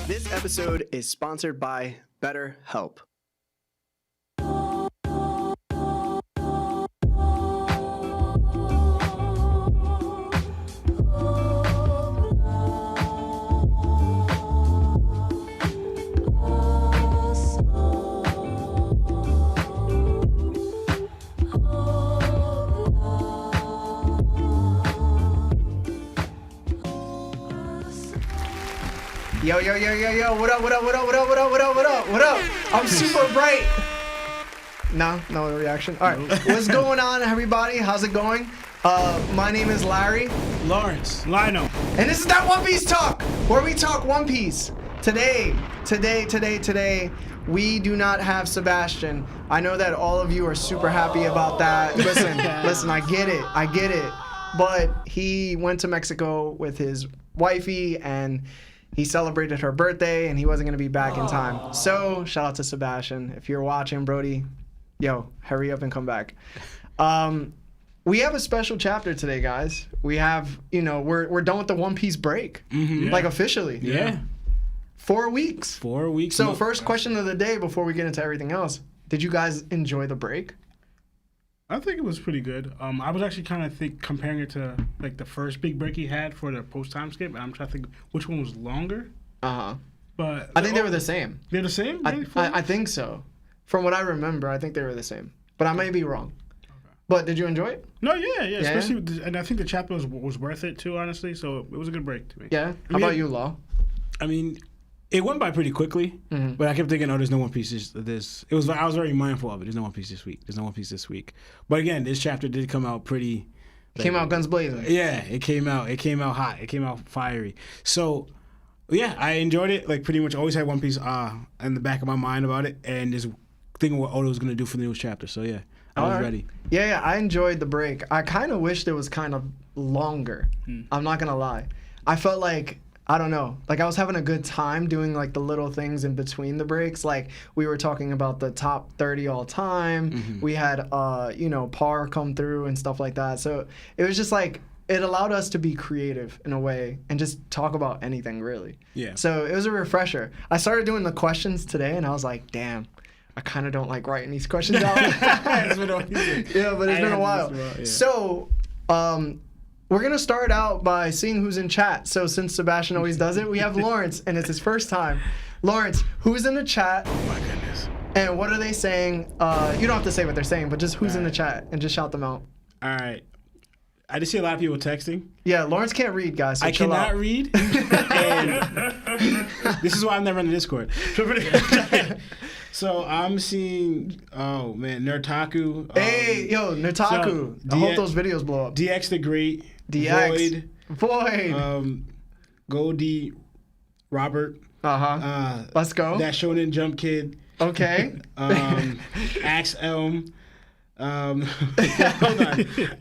This episode is sponsored by BetterHelp. Yo, what up? I'm super bright. No reaction. All right, what's going on, everybody? How's it going? My name is Larry. Lawrence. Lino. And this is that One Piece Talk, where we talk One Piece. Today, we do not have Sebastian. I know that all of you are super happy about that. Listen, I get it. But he went to Mexico with his wifey, and he celebrated her birthday, and he wasn't going to be back in time. So, shout out to Sebastian. If you're watching, Brody, yo, hurry up and come back. We have a special chapter today, guys. We have, we're done with the One Piece break. Mm-hmm. Like, officially. Yeah. 4 weeks. 4 weeks. So, first question of the day before we get into everything else. Did you guys enjoy the break? I think it was pretty good. I was actually kind of comparing it to like the first big break he had for the post time skip, and I'm trying to think which one was longer. But I think they were the same. They're the same. I think so. From what I remember, I think they were the same. But I may be wrong. Okay. But did you enjoy it? No, yeah. Especially, and I think the chapter was worth it too, honestly. So it was a good break to me. Yeah. How about you, Law? I mean, it went by pretty quickly, but I kept thinking, there's no One Piece this. I was very mindful of it. There's no One Piece this week. But again, this chapter did come out pretty. Came out guns blazing. Yeah, it came out hot. It came out fiery. So, yeah, I enjoyed it. Like, pretty much always had One Piece in the back of my mind about it, and just thinking what Oda was going to do for the newest chapter. So, yeah, I was ready. Yeah, I enjoyed the break. I kind of wished it was kind of longer. I'm not going to lie. I felt like, I don't know. Like, I was having a good time doing, like, the little things in between the breaks. Like, we were talking about the top 30 all time. Mm-hmm. We had, Par come through and stuff like that. So it was just, like, it allowed us to be creative in a way and just talk about anything, really. Yeah. So it was a refresher. I started doing the questions today, and I was like, damn, I kind of don't like writing these questions out. Yeah, but it's been a while. Yeah. So, we're going to start out by seeing who's in chat. So since Sebastian always does it, we have Lawrence, and it's his first time. Lawrence, who's in the chat? Oh, my goodness. And what are they saying? You don't have to say what they're saying, but just who's in the chat, and just shout them out. All right. I just see a lot of people texting. Yeah, Lawrence can't read, guys. So I cannot read. And this is why I'm never on the Discord. So I'm seeing, Nerdtaku. Hey, yo, Nerdtaku. I hope those videos blow up. DX the Great. DX. Void. Goldie. Robert. Let's go. That Shonen Jump Kid. Okay. Axe Elm. Hold on.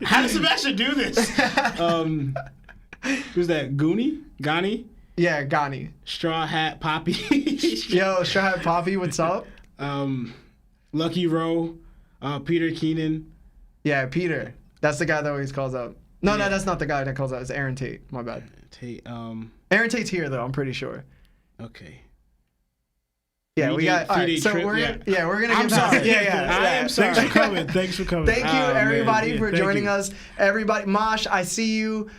How does Sebastian do this? Who's that? Gani? Yeah, Gani. Straw Hat Poppy. Yo, Straw Hat Poppy, what's up? Lucky Rowe. Peter Keenan. Yeah, Peter. That's the guy that always calls out. No, that's not the guy that calls out. It's Aaron Tate. My bad. Tate. Aaron Tate's here though. I'm pretty sure. Okay. Yeah, we got. All right, so we're gonna get I'm sorry. I am sorry. Thanks for coming. Thank you, everybody, for joining us. Everybody, Mosh, I see you.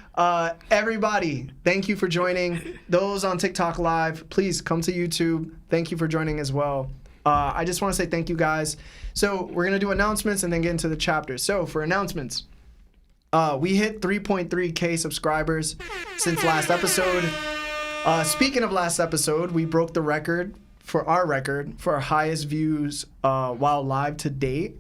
Everybody, thank you for joining. Those on TikTok Live, please come to YouTube. Thank you for joining as well. I just want to say thank you, guys. So we're gonna do announcements and then get into the chapters. So for announcements, we hit 3.3K subscribers since last episode. Speaking of last episode, we broke the record for our highest views while live to date.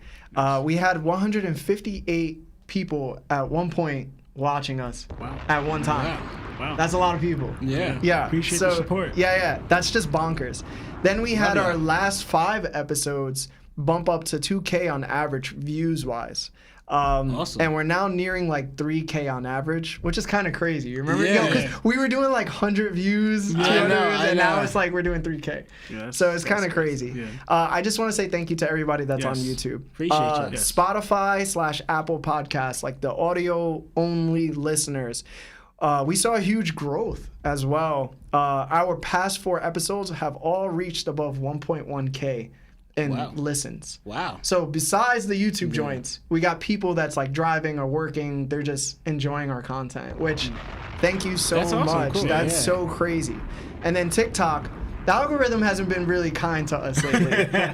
We had 158 people at one point watching us at one time. Wow. That's a lot of people. Yeah. Appreciate the support. Yeah. That's just bonkers. Then we had our last 5 episodes bump up to 2K on average views-wise. Awesome. And we're now nearing like 3K on average, which is kind of crazy. You remember? Yeah. Because we were doing like 100 views, 200 views, and now it's like we're doing 3K. Yeah, so it's kind of crazy. Yeah. I just want to say thank you to everybody that's on YouTube. Appreciate you. Spotify / Apple Podcasts, like the audio-only listeners. we saw a huge growth as well. Our past 4 episodes have all reached above 1.1K in listens. Wow. So besides the YouTube joints, we got people that's like driving or working. They're just enjoying our content, which thank you so That's awesome. much. Cool. That's so crazy. And then TikTok, the algorithm hasn't been really kind to us lately,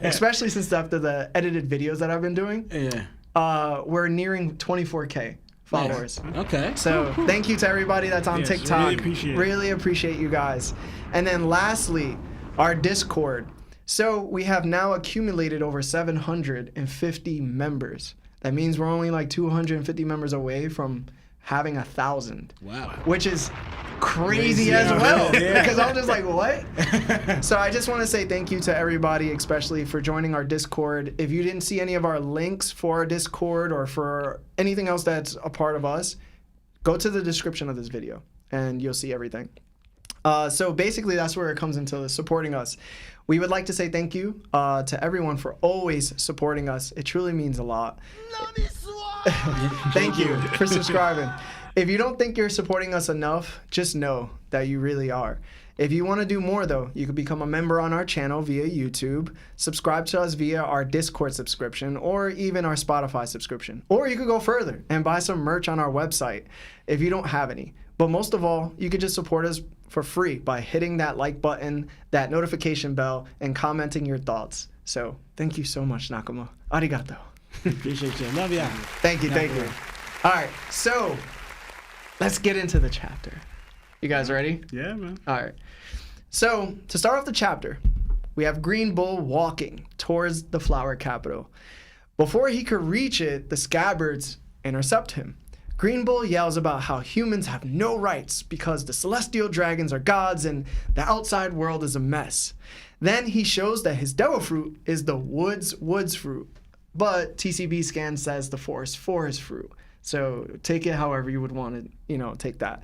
especially since after the edited videos that I've been doing. Yeah. We're nearing 24K followers. Nice. Okay. So thank you to everybody that's on TikTok. Really appreciate it. You guys. And then lastly, our Discord. So we have now accumulated over 750 members. That means we're only like 250 members away from having 1,000. Wow. Which is crazy as well. Because I'm just like, what? So I just want to say thank you to everybody, especially for joining our Discord. If you didn't see any of our links for our Discord or for anything else that's a part of us, go to the description of this video and you'll see everything. So basically that's where it comes into supporting us. We would like to say thank you to everyone for always supporting us. It truly means a lot. Thank you for subscribing. If you don't think you're supporting us enough, just know that you really are. If you want to do more, though, you can become a member on our channel via YouTube, subscribe to us via our Discord subscription, or even our Spotify subscription. Or you could go further and buy some merch on our website if you don't have any. But most of all, you could just support us for free by hitting that like button, that notification bell, and commenting your thoughts. So thank you so much, Nakama. Arigato. Appreciate you. Love ya. Thank you. All right, so let's get into the chapter. You guys ready? Yeah, man. All right. So to start off the chapter, we have Green Bull walking towards the flower capital. Before he could reach it, the Scabbards intercept him. Green Bull yells about how humans have no rights because the celestial dragons are gods and the outside world is a mess. Then he shows that his devil fruit is the woods fruit, but TCB scan says the forest fruit. So take it however you would want to, take that.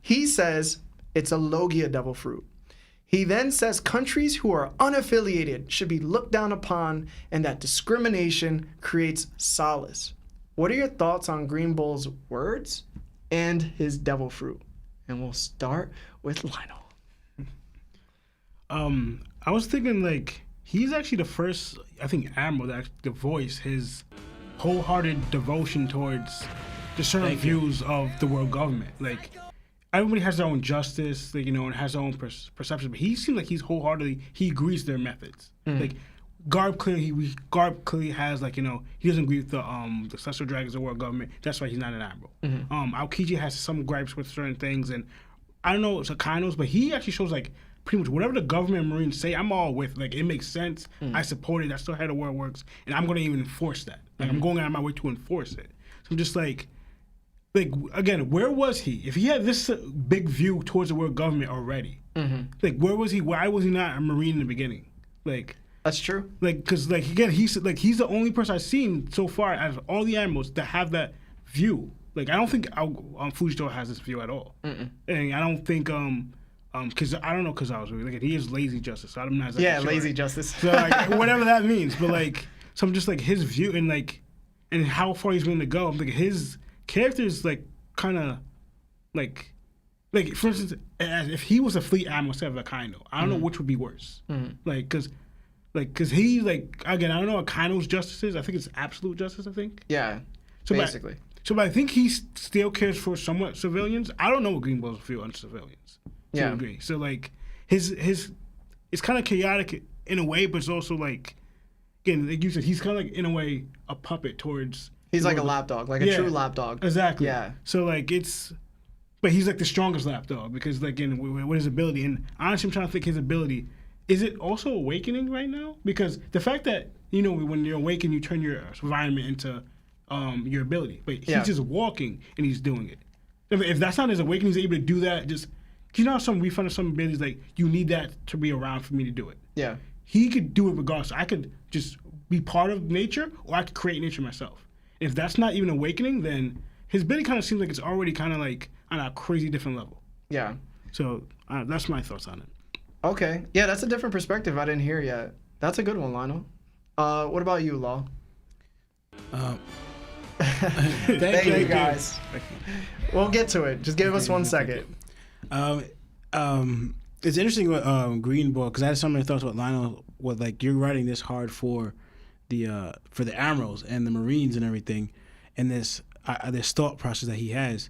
He says it's a Logia devil fruit. He then says countries who are unaffiliated should be looked down upon and that discrimination creates solace. What are your thoughts on Green Bull's words and his devil fruit? And we'll start with Lionel. I was thinking like he's actually the first, I think, admiral that to voice his wholehearted devotion towards the certain views of the world government. Like everybody has their own justice, like, and has their own perception. But he seems like he's wholeheartedly he agrees their methods. Like Garb clearly has like he doesn't agree with the celestial dragons of the world government. That's why he's not an admiral. Aokiji has some gripes with certain things, and I don't know Akaino's, but he actually shows like pretty much whatever the government and Marines say, I'm all with. Like it makes sense. I support it. That's still how the world works, and I'm gonna even enforce that. Like I'm going out of my way to enforce it. So I'm just like again, where was he? If he had this big view towards the world government already, like where was he? Why was he not a Marine in the beginning? Like. That's true. Like, because again, he's the only person I've seen so far out of all the animals that have that view. Like, I don't think Fujito has this view at all. And I don't think because I don't know Kazawa's view. Like, he is lazy justice. So I'm not exactly sure. Lazy justice. So like, whatever that means, but like, so I'm just like his view and how far he's willing to go. I'm like his character is like kind of like for instance, if he was a fleet admiral instead of a Akaino, I don't know which would be worse. Because he, again, I don't know what Akaino's justice is. I think it's absolute justice, I think. Yeah, so basically. But I think he still cares for somewhat civilians. I don't know what Green Bull's feel on civilians. To a degree. So, his it's kind of chaotic in a way, but it's also, again, like you said, he's kind of, in a way, a puppet towards... He's like a lapdog, a true lapdog. Exactly. Yeah. So, it's... But he's, the strongest lapdog because, again, with his ability. And honestly, I'm trying to think his ability... Is it also awakening right now? Because the fact that, when you're awakened, you turn your environment into your ability. But he's just walking and he's doing it. If that's not his awakening, he's able to do that. Just, we find some abilities, you need that to be around for me to do it. Yeah. He could do it regardless. I could just be part of nature or I could create nature myself. If that's not even awakening, then his ability kind of seems like it's already kind of on a crazy different level. Yeah. So that's my thoughts on it. Okay. Yeah, that's a different perspective I didn't hear yet. That's a good one, Lionel. What about you, Law? Thank you, guys. We'll get to it. Just give us 1 second. It's interesting with Green Ball, because I had so many thoughts about Lionel. With like, you're writing this hard for the Admirals and the Marines and everything, and this thought process that he has,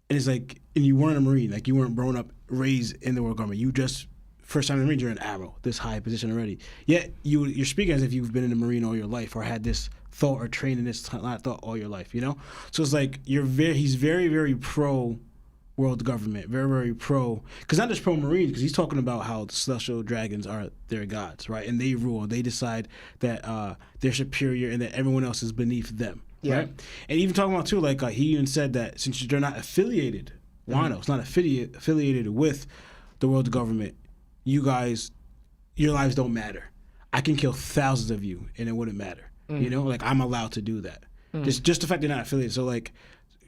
and it's like, and you weren't a Marine, like you weren't grown up, raised in the world government. You just first time in the Marines, you're an Admiral, this high position already. Yet you're speaking as if you've been in the Marine all your life, or had this thought or trained in this thought all your life. You know, so it's like he's very, very pro world government, very, very pro, because not just pro Marines, because he's talking about how the celestial dragons are their gods, right? And they rule, they decide that they're superior and that everyone else is beneath them, right? And even talking about too, like he even said that since they're not affiliated, Wano's not affiliated with the world government, you guys, your lives don't matter. I can kill thousands of you and it wouldn't matter, you know? Like I'm allowed to do that. Just the fact they're not affiliated. So like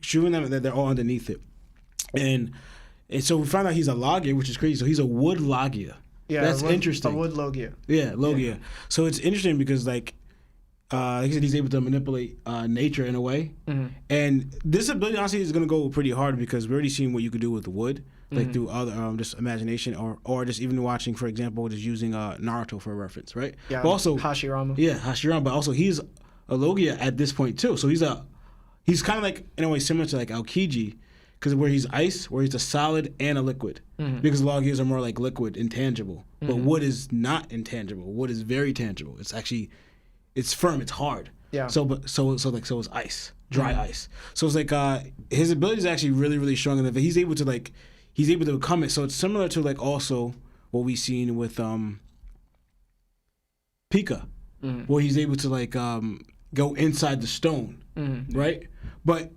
showing them that they're all underneath it. And so we found out he's a Logia, which is crazy. So he's a wood Logia. Yeah, that's interesting. A wood Logia. Yeah, Logia. Yeah. So it's interesting because like I said, he's able to manipulate nature in a way. And this ability honestly is going to go pretty hard because we're already seeing what you could do with wood, like through other just imagination, or just even watching, for example, just using Naruto for a reference, right? Yeah. But also Hashirama. Yeah, Hashirama. But also he's a Logia at this point too. So he's kind of like in a way similar to like Aokiji. Because where he's ice, where he's a solid and a liquid. Because Logias are more like liquid, intangible. But wood is not intangible. Wood is very tangible. It's actually, it's firm, it's hard. Yeah. So is ice, dry ice. So it's like his ability is actually really, really strong enough that he's able to become it. So it's similar to like also what we've seen with Pika, where he's able to like go inside the stone, right? But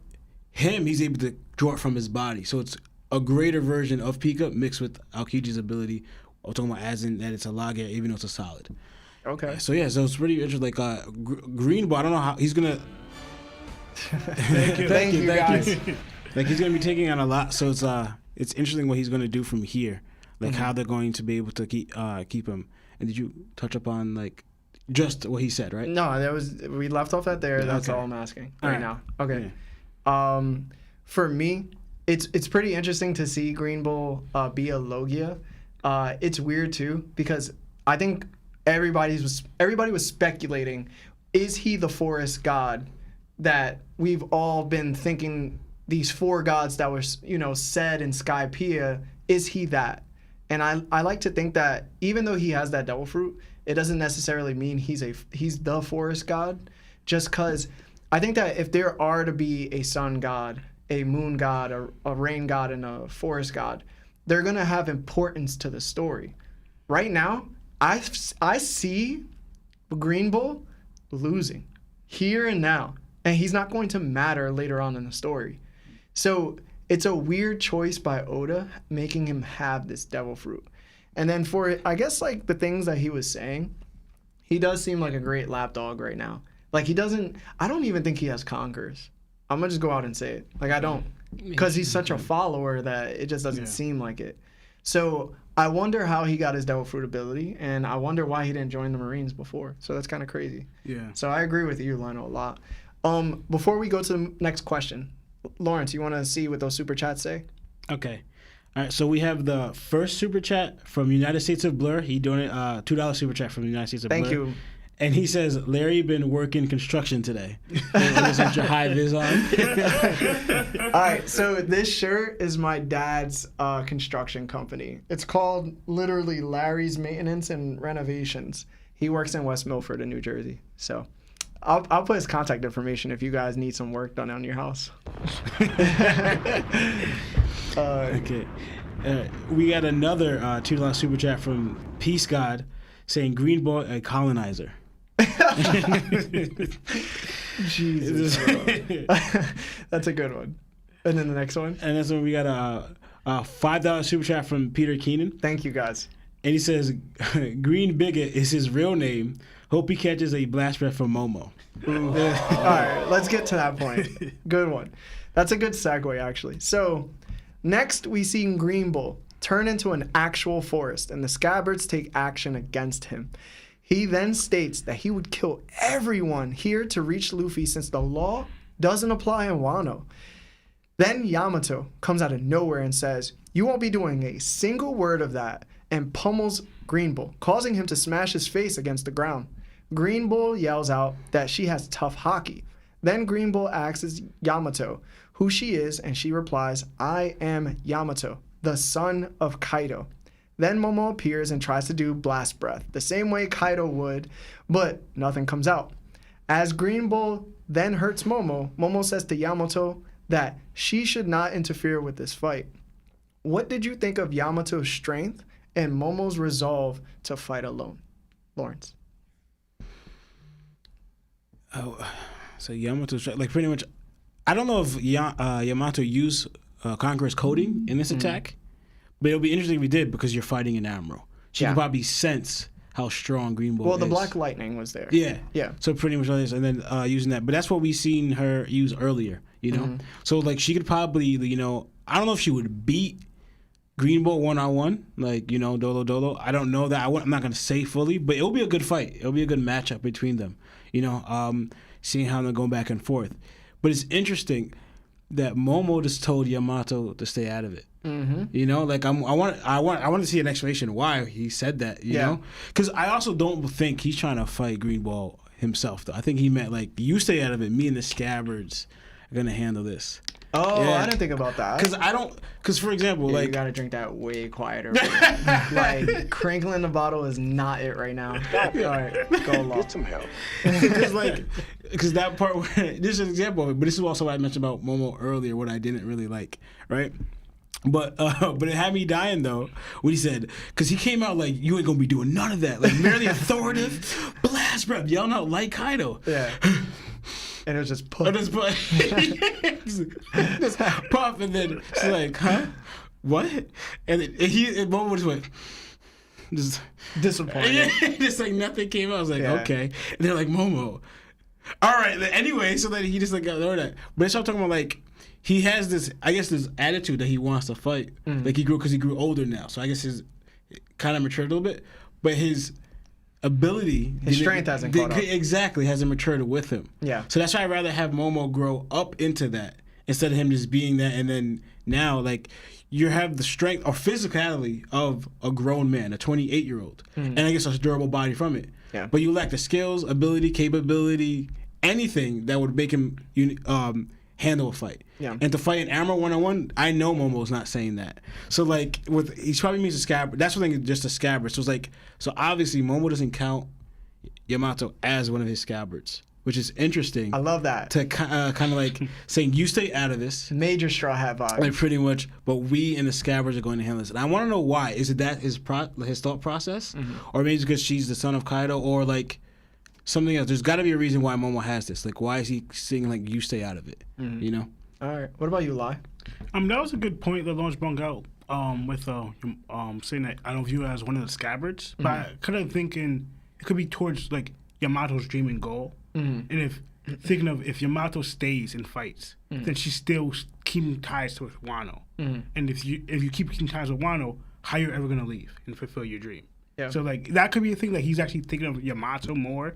he's able to draw it from his body. So it's a greater version of Pika mixed with Aokiji's ability. I'm talking about as in that it's a Logia, even though it's a solid. Okay. So it's pretty interesting. Like Green Ball, I don't know how he's gonna. Thank you, guys. Like he's gonna be taking on a lot. So it's interesting what he's gonna do from here. Like how they're going to be able to keep him. And did you touch upon like just what he said, right? No, we left off at there. That's all I'm asking right now. Okay. Yeah. For me, it's pretty interesting to see Green Bull be a Logia. It's weird too because I think everybody was speculating, is he the forest god that we've all been thinking, these 4 gods that were said in Skypiea, is he that? And I like to think that even though he has that devil fruit, it doesn't necessarily mean he's the forest god, just because I think that if there are to be a sun god, a moon god, a rain god, and a forest god, they're going to have importance to the story. Right now, I see Green Bull losing here and now, and he's not going to matter later on in the story. So it's a weird choice by Oda making him have this devil fruit. And then for, I guess, like the things that he was saying, he does seem like a great lapdog right now. Like I don't even think he has conquerors. I'm gonna just go out and say it. Like I don't, because he's such a follower that it just doesn't seem like it. So I wonder how he got his devil fruit ability, and I wonder why he didn't join the Marines before. So that's kind of crazy. Yeah. So I agree with you, Lionel, a lot. Before we go to the next question, Lawrence, you want to see what those super chats say? Okay. All right, so we have the first super chat from United States of Blur. He donated $2 super chat from the United States of Blur. Thank you. And he says, Larry been working construction today. Is that your high vis on? All right, so this shirt is my dad's construction company. It's called literally Larry's Maintenance and Renovations. He works in West Milford in New Jersey. So I'll put his contact information if you guys need some work done on your house. Okay. We got another $2 super chat from Peace God saying Green Ball a colonizer. Jesus, bro. That's a good one. And then the next one. And that's when we got a $5 super chat from Peter Keenan. Thank you, guys. And he says, Green Bigot is his real name. Hope he catches a blast breath from Momo. All right, let's get to that point. Good one. That's a good segue, actually. So next we see Green Bull turn into an actual forest, and the Scabbards take action against him. He then states that he would kill everyone here to reach Luffy since the law doesn't apply in Wano. Then Yamato comes out of nowhere and says, "You won't be doing a single word of that," and pummels Green Bull, causing him to smash his face against the ground. Green Bull yells out that she has tough haki. Then Green Bull asks Yamato who she is, and she replies, "I am Yamato, the son of Kaido." Then Momo appears and tries to do blast breath, the same way Kaido would, but nothing comes out. As Green Bull then hurts Momo, Momo says to Yamato that she should not interfere with this fight. What did you think of Yamato's strength and Momo's resolve to fight alone? Lawrence. Oh, so Yamato's like pretty much. I don't know if Yamato used Conqueror's coding in this attack, but it'll be interesting if he did because you're fighting an admiral. She can probably sense how strong Green Bull is. Well, the Black Lightning was there. Yeah. Yeah. So pretty much all this, and then using that. But that's what we seen her use earlier, you know? So, like, she could probably, you know, I don't know if she would beat Green Bull one-on-one, like, you know, Dolo. I don't know that. I'm not going to say fully, but it'll be a good fight. It'll be a good matchup between them, you know, seeing how they're going back and forth. But it's interesting that Momo just told Yamato to stay out of it. You know, like I want to see an explanation why he said that. You know, because I also don't think he's trying to fight Green Ball himself. Though I think he meant like you stay out of it. Me and the Scabbards are gonna handle this. Oh, yeah. I didn't think about that. Because for example, like you gotta drink that way quieter. Like crinkling the bottle is not it right now. All right, go along. Get some help. Because that part, this is an example of it, but this is also what I mentioned about Momo earlier, what I didn't really like, right? But it had me dying though when he said, because he came out like, you ain't gonna be doing none of that, like merely authoritative, blast breath, yelling out like Kaido. Yeah. And it was just puff. Just puff, and then she's like, huh? What? And Momo just went, just disappointed. Just like nothing came out. I was like, okay. And they're like, Momo. All right. Anyway, so then he just like got over that. But it's all talking about like he has this, I guess, this attitude that he wants to fight. Like he grew older now, so I guess his kind of matured a little bit. But his ability, his strength hasn't caught up. Exactly, hasn't matured with him. Yeah. So that's why I'd rather have Momo grow up into that instead of him just being that, and then now like you have the strength or physicality of a grown man, a 28-year-old, and I guess a durable body from it. Yeah. But you lack the skills, ability, capability, anything that would make him handle a fight. Yeah. And to fight an Armor one-on-one, I know Momo's not saying that. So like he probably means a Scabbard. That's one thing, just a Scabbard. So it's like, so obviously Momo doesn't count Yamato as one of his Scabbards, which is interesting. I love that. To kind of like saying, you stay out of this. Major straw hat vibe. Like pretty much, but we and the Scabbards are going to handle this. And I want to know why. Is it that his thought process? Or maybe it's because she's the son of Kaido, or like something else? There's got to be a reason why Momo has this. Like, why is he saying like, you stay out of it? You know? All right. What about you, Lai? That was a good point that Lawrence brought out with saying that I don't view it as one of the Scabbards, but I kind of thinking it could be towards like Yamato's dream and goal. And if Yamato stays and fights, then she's still keeping ties with Wano. And if you keep keeping ties with Wano, how you're ever gonna leave and fulfill your dream? Yeah. So like that could be a thing that he's actually thinking of Yamato more.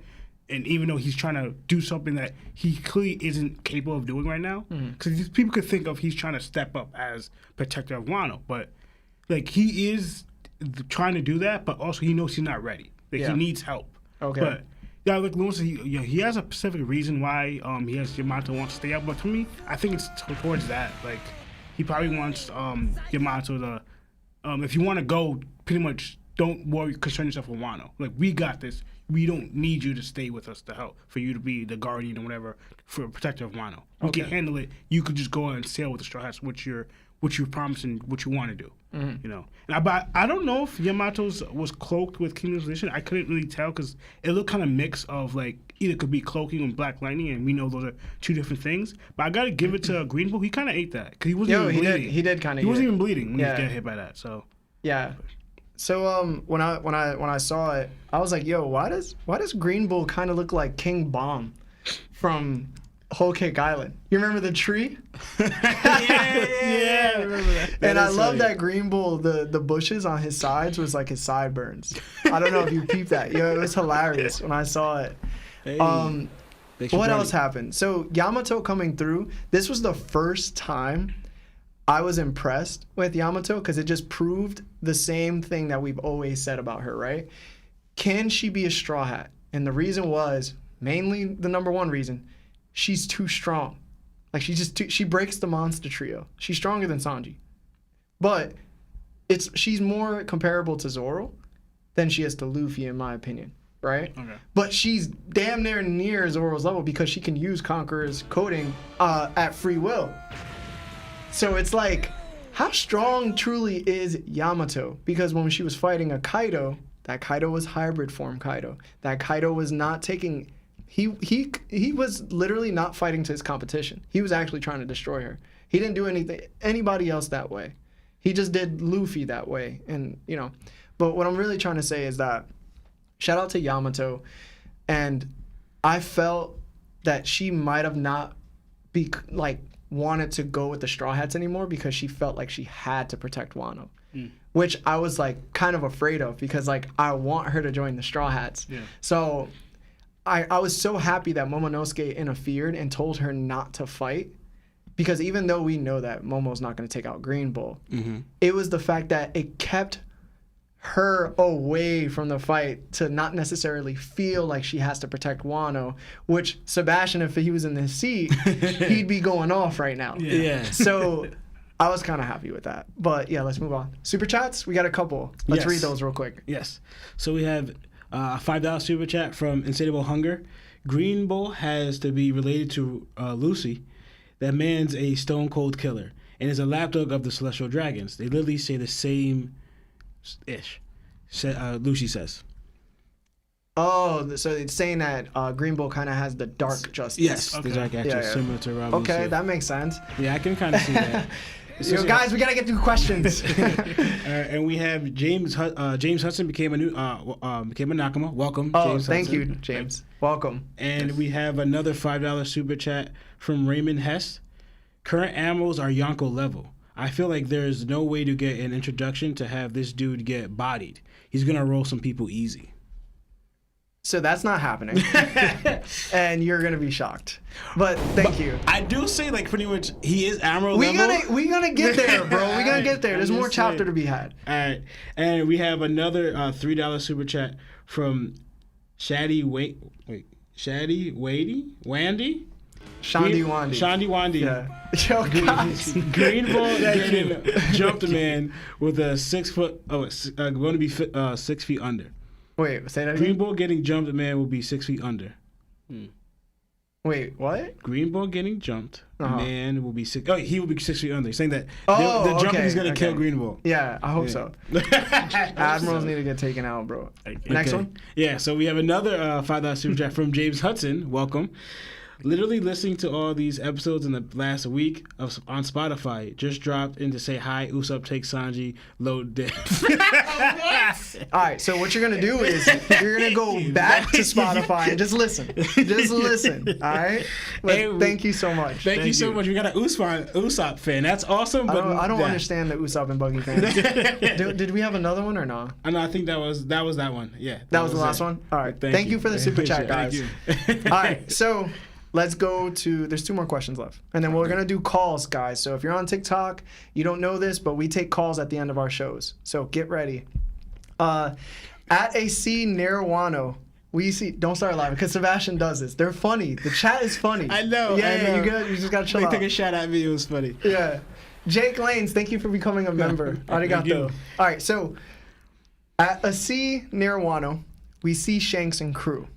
And even though he's trying to do something that he clearly isn't capable of doing right now, because people could think of he's trying to step up as protector of Wano, but like he is trying to do that, but also he knows he's not ready. Like he needs help. Okay. But yeah, like Lewis, he has a specific reason why he has Yamato wants to stay out, but to me, I think it's towards that. Like he probably wants Yamato to, if you want to go, pretty much don't worry, concern yourself with Wano. Like we got this. We don't need you to stay with us to help, for you to be the guardian or whatever, for a protector of Wano. We can handle it. You could just go and sail with the Straw Hats, what you promised and what you want to do. You know. But I don't know if Yamato's was cloaked with Kingdom's Edition. I couldn't really tell because it looked kind of mix of like either could be cloaking and Black Lightning, and we know those are two different things. But I gotta give it to Green Bull. He kind of ate that because he wasn't even bleeding. He did kind of. He wasn't even bleeding when he was getting hit by that. So yeah. So when I saw it, I was like, yo, why does Green Bull kind of look like King Bomb from Whole Cake Island? You remember the tree? yeah, I remember that. And I love that Green Bull, the bushes on his sides was like his sideburns. I don't know if you peeped that. Yo, it was hilarious when I saw it. Hey. What else happened? So Yamato coming through, this was the first time I was impressed with Yamato because it just proved the same thing that we've always said about her, right? Can she be a Straw Hat? And the reason was, mainly the number one reason, she's too strong. Like she breaks the monster trio. She's stronger than Sanji. But she's more comparable to Zoro than she is to Luffy, in my opinion, right? Okay. But she's damn near Zoro's level because she can use Conqueror's coding at free will. So it's like, how strong truly is Yamato? Because when she was fighting a Kaido, that Kaido was hybrid form Kaido. That Kaido was not taking... He was literally not fighting to his competition. He was actually trying to destroy her. He didn't do anybody else that way. He just did Luffy that way. And, you know... But what I'm really trying to say is that shout out to Yamato, and I felt that she might have not wanted to go with the Straw Hats anymore because she felt like she had to protect Wano, which I was like kind of afraid of because like I want her to join the Straw Hats. Yeah. So I was so happy that Momonosuke interfered and told her not to fight. Because even though we know that Momo's not going to take out Green Bull, it was the fact that it kept her away from the fight to not necessarily feel like she has to protect Wano, which Sebastian, if he was in his seat, he'd be going off right now. Yeah. So I was kind of happy with that. But yeah, let's move on. Super chats, we got a couple. Let's read those real quick. Yes. So we have a $5 super chat from Insatiable Hunger. Green Bull has to be related to Lucy. That man's a stone cold killer and is a lapdog of the Celestial Dragons. They literally say the same ish. Lucy says. Oh, so it's saying that Green Bull kind of has the dark justice. Yes, the dark justice, similar to Rob. Okay, Lucy. that makes sense. Yeah, I can kind of see that. Yo, guys, we gotta get through questions. And we have James Hudson became a Nakama. Welcome. Oh, James thank Hudson. you, James. Welcome. And we have another $5 super chat from Raymond Hess. Current animals are Yonko level. I feel like there's no way to get an introduction to have this dude get bodied. He's going to roll some people easy. So that's not happening. And you're going to be shocked. But thank you. I do say, like, pretty much, he is Admiral level. We're going to get there, bro. We're going to get there. There's more chapter to be had. All right. And we have another $3 super chat from Shady Wandy? Shandi Wandi. Shandi Wandi. Yeah. Yo, guys. Green Bull that jumped a man with a 6 foot. Going to be 6 feet under. Wait, say that again. Green Bull getting jumped, a man will be 6 feet under. Wait, what? Green Bull getting jumped, man will be 6. Oh, he will be 6 feet under. He's saying that the jumping is going to kill Green Bull. Yeah, I hope so. Admirals need to get taken out, bro. Next one. Yeah, so we have another $5 super chat from James Hudson. Welcome. Literally listening to all these episodes in the last week on Spotify. Just dropped in to say hi. Usopp takes Sanji. Load dip. All right, so what you're going to do is you're going to go back to Spotify and just listen. Just listen, all right? But thank you so much. Thank you so much. We got an Usopp fan. That's awesome. But I don't understand the Usopp and Buggy fans. Did we have another one or no? I think that was that one. Yeah. That was the last one? All right. Thank you for the super chat, guys. All right, so... Let's go to, there's 2 more questions left. And then we're going to do calls, guys. So if you're on TikTok, you don't know this, but we take calls at the end of our shows. So get ready. At a sea near Wano, we see, don't start laughing because Sebastian does this. They're funny. The chat is funny. I know. Yeah, you just got to chill out. They took a shot at me. It was funny. Yeah. Jake Lanes, thank you for becoming a member. Arigato. All right, so at a sea near Wano, we see Shanks and crew.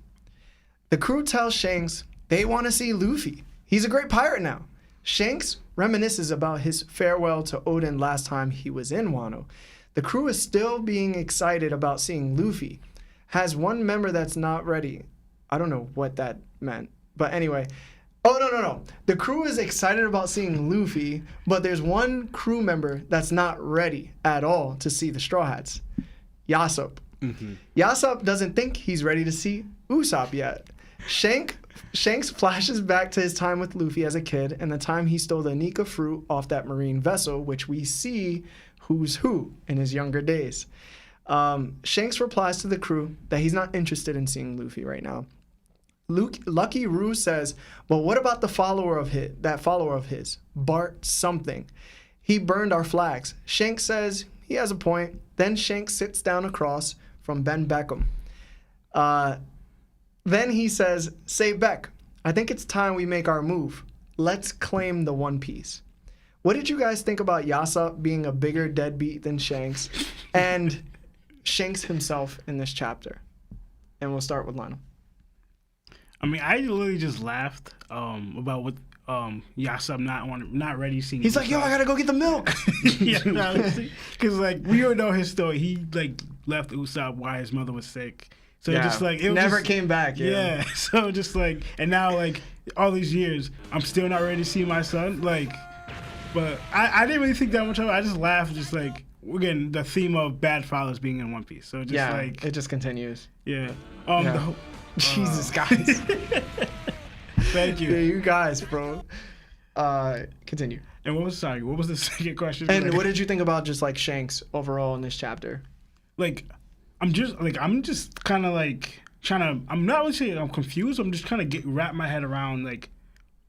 The crew tells Shanks they want to see Luffy. He's a great pirate now. Shanks reminisces about his farewell to Odin last time he was in Wano. The crew is still being excited about seeing Luffy. Has one member that's not ready. I don't know what that meant. But anyway. Oh, no. The crew is excited about seeing Luffy, but there's one crew member that's not ready at all to see the Straw Hats. Yasopp. Mm-hmm. Yasopp doesn't think he's ready to see Usopp yet. Shanks flashes back to his time with Luffy as a kid and the time he stole the Nika fruit off that marine vessel, which we see who's who in his younger days. Shanks replies to the crew that he's not interested in seeing Luffy right now. Lucky Roo says, "Well, what about that follower of his, Bart something? He burned our flags." Shanks says he has a point. Then Shanks sits down across from Ben Beckham. Then he says, "Say Beck, I think it's time we make our move. Let's claim the One Piece." What did you guys think about Yasopp being a bigger deadbeat than Shanks and Shanks himself in this chapter? And we'll start with Lionel. I mean, I literally just laughed about what Yasopp not ready seeing. He's like, "Yo, I gotta go get the milk." Yeah, because like we all know his story. He like left Usopp while his mother was sick. So just like it never just, came back. Yeah. So just like, and now like all these years, I'm still not ready to see my son. Like, but I didn't really think that much of it. I just laughed, just like again the theme of bad fathers being in One Piece. So just like it just continues. Yeah. Jesus, guys. Thank you. Yeah, you guys, bro. Continue. And what was the second question? And what did you think about just like Shanks overall in this chapter? Like, I'm just kind of like trying to. I'm not really saying I'm confused. I'm just trying to wrap my head around like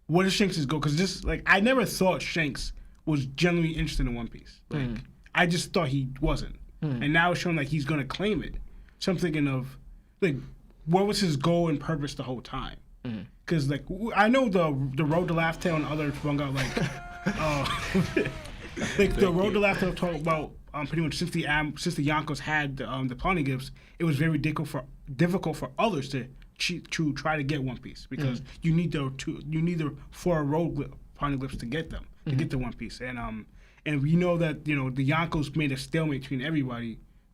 what is Shanks' goal? Because just like I never thought Shanks was genuinely interested in One Piece. Like I just thought he wasn't. And now it's showing like he's gonna claim it. So I'm thinking of like what was his goal and purpose the whole time? Because like I know the Road to Laugh Tale and other manga like like the Road to Laugh Tale talk about pretty much since the Yonkos had the Pawnee gifts, it was very difficult for others to try to get One Piece because you need the 4 road Pawnee glyphs to get them to get the One Piece, and we know that the Yonkos made a stalemate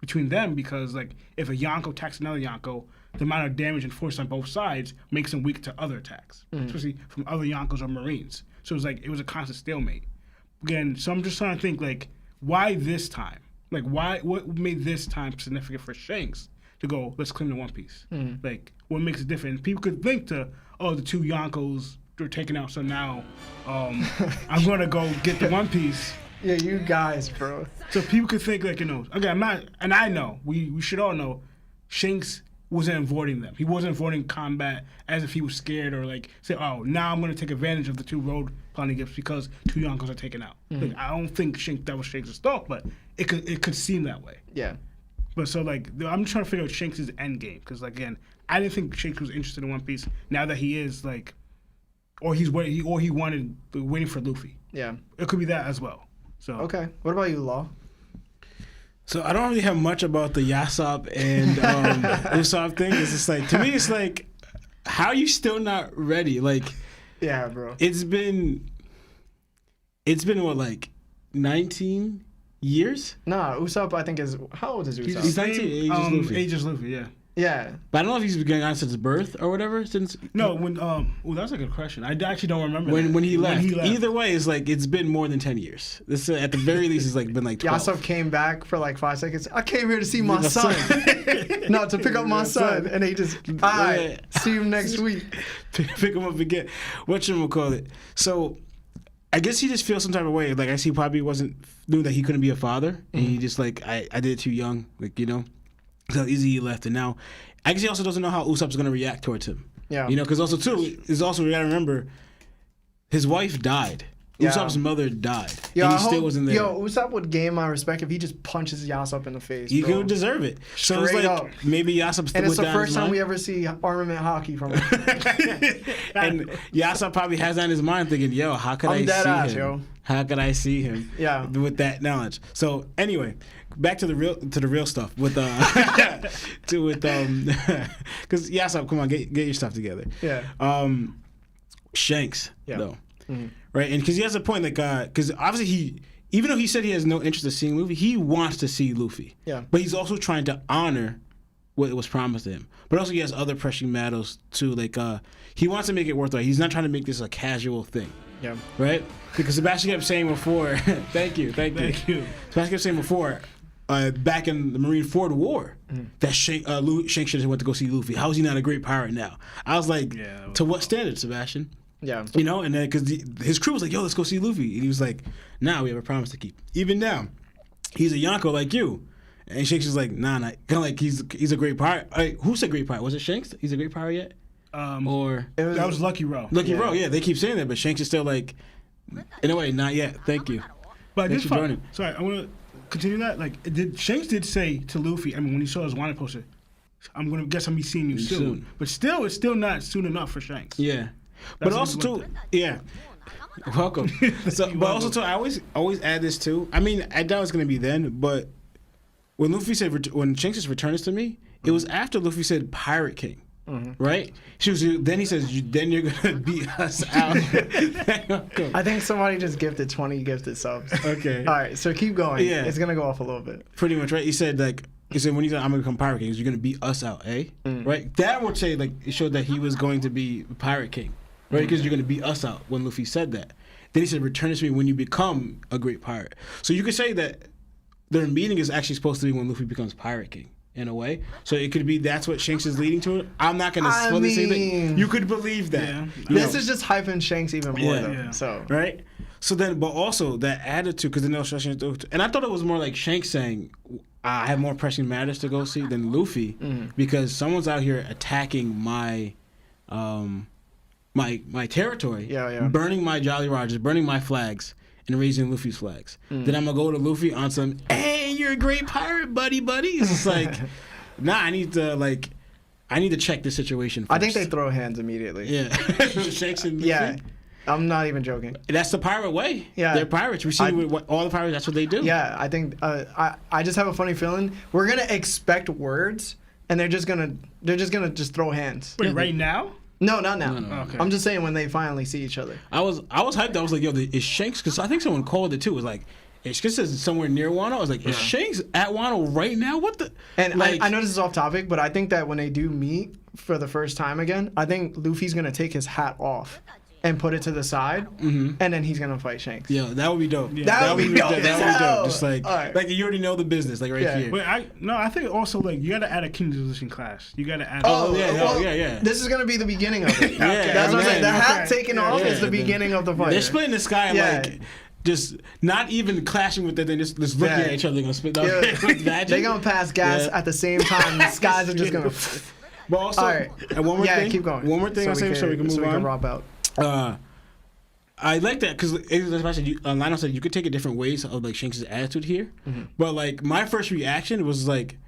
between them because like if a Yonko attacks another Yonko, the amount of damage and force on both sides makes them weak to other attacks, especially from other Yonkos or Marines. So it was a constant stalemate. Again, so I'm just trying to think like why this time? Like what made this time significant for Shanks to go, let's claim the One Piece? Like what makes it different? People could think the 2 Yonkos were taken out, so now I'm gonna go get the One Piece. Yeah, you guys, bro. So people could think like, okay, I'm not, and I know, we should all know, Shanks wasn't avoiding them. He wasn't avoiding combat as if he was scared or like say, oh, now I'm going to take advantage of the 2 road Pawnee gifts because 2 Yonkos are taken out. Like, I don't think that was Shanks' thought, but it could seem that way. Yeah. But so like, I'm trying to figure out Shanks' end game because like, again, I didn't think Shanks was interested in One Piece. Now that he is like, or he wanted waiting for Luffy. Yeah. It could be that as well. So okay. What about you, Law? So I don't really have much about the Yasopp and Usopp thing. It's just like, to me, it's like, how are you still not ready? Like, yeah, bro. It's been what, like 19 years? Nah, Usopp I think is, how old is Usopp? He's 19. Age is Luffy, yeah. Yeah. But I don't know if he's been going on since birth or whatever. No, when that's a good question. I actually don't remember when he left. When he left. Either way, it's like it's been more than 10 years. This at the very least, it's like been like 12. Yasopp came back for like 5 seconds. I came here to see my son. No, to pick up my son, and he just, all right, see him next week. Pick him up again. Whatchamacallit. So I guess he just feels some type of way. Like I guess he probably knew that he couldn't be a father, and he just like I did it too young, like how easy he left, and now I guess he also doesn't know how Usopp's gonna react towards him. Yeah, because also too we gotta remember his wife died. Yeah. Usopp's mother died, and he still wasn't there. Usopp would gain my respect if he just punches Yasopp in the face. He would deserve it. So it's like up. Maybe Yasopp. And it's the first time we ever see armament hockey from him. And Yasopp probably has that in his mind, thinking, "Yo, how could I see him? Yo. How could I see him? Yeah, with that knowledge." So anyway, back to the real stuff with because Yasopp, come on, get your stuff together. Yeah. Shanks though. Mm-hmm. Right, and because he has a point, like, because obviously even though he said he has no interest in seeing Luffy, he wants to see Luffy. Yeah. But he's also trying to honor what was promised to him. But also he has other pressing matters too. Like, he wants to make it worthwhile. He's not trying to make this a casual thing. Yeah. Right? Because Sebastian kept saying before, thank you. Sebastian kept saying before, back in the Marineford War, that Shanks should have went to go see Luffy. How is he not a great pirate now? I was like, to what standard, Sebastian? Yeah. And then because his crew was like, yo, let's go see Luffy. And he was like, nah, we have a promise to keep. Even now, he's a Yonko like you. And Shanks is like, nah. Kind of like he's a great pirate. Who said great pirate? Was it Shanks? He's a great pirate yet? Or That was Lucky Row. Lucky Row, yeah, they keep saying that, but Shanks is still like, in a way, not yet. Thank you. But Thanks this for joining. sorry, I want to continue that. Like, Shanks did say to Luffy, I mean, when he saw his Wano poster, I'm gonna guess I'm be seeing you soon. But still, it's still not soon enough for Shanks. Yeah, but also too, yeah. Welcome. But also too, I always add this too. I mean, I doubt it's gonna be then, but when Luffy said when Shanks says return us to me, it was after Luffy said Pirate King. Right? Then he says, then you're gonna beat us out. I think somebody just gifted 20 gifted subs. Okay. All right, so keep going. Yeah. It's gonna go off a little bit. Pretty much, right? He said when he said I'm gonna become Pirate King, you're gonna beat us out, eh? Right? That would say it showed that he was going to be Pirate King, right? Because you're gonna beat us out when Luffy said that. Then he said, return us to me when you become a great pirate. So you could say that their meeting is actually supposed to be when Luffy becomes Pirate King. In a way, so it could be that's what Shanks is leading to. I'm not gonna fully say that. You could believe that. Yeah. This is just hyping Shanks even more, though. Yeah. So right. So then, but also that attitude, because then and I thought it was more like Shanks saying, "I have more pressing matters to go see" than Luffy, because someone's out here attacking my territory, burning my Jolly Rogers, burning my flags, and raising Luffy's flags. Then I'm gonna go to Luffy on some, hey, you're a great pirate, buddy. It's just like, nah, I need to check the situation first. I think they throw hands immediately. Yeah. Shanks and Luffy. Yeah. I'm not even joking. That's the pirate way. Yeah. They're pirates. We see all the pirates, that's what they do. Yeah, I think I just have a funny feeling we're gonna expect words and they're just gonna throw hands. Wait, right now? No, not now. No. Okay. I'm just saying when they finally see each other. I was hyped. I was like, yo, is Shanks? Because I think someone called it too. It was like, it's just somewhere near Wano. I was like, is Shanks at Wano right now? What the? And I know this is off topic, but I think that when they do meet for the first time again, I think Luffy's gonna take his hat off and put it to the side, and then he's gonna fight Shanks. Yeah, that would be dope. Yeah. That would be dope. That would be dope. Just like, right. like you already know the business, like here. But I think also like you gotta add a King's Position class. You gotta add. Yeah. This is gonna be the beginning of it. Yeah, That's what I'm saying. The hat Okay. taking off is the beginning of the fight. They're splitting the sky like. Just not even clashing with it, they just looking at each other. They're gonna split. They're gonna pass gas at the same time. The skies are just gonna. But also, all right. And one more thing. Keep going. One more thing. So we can move on. Romp out. I like that because Lionel said you could take it different ways of like Shanks' attitude here, but like my first reaction was like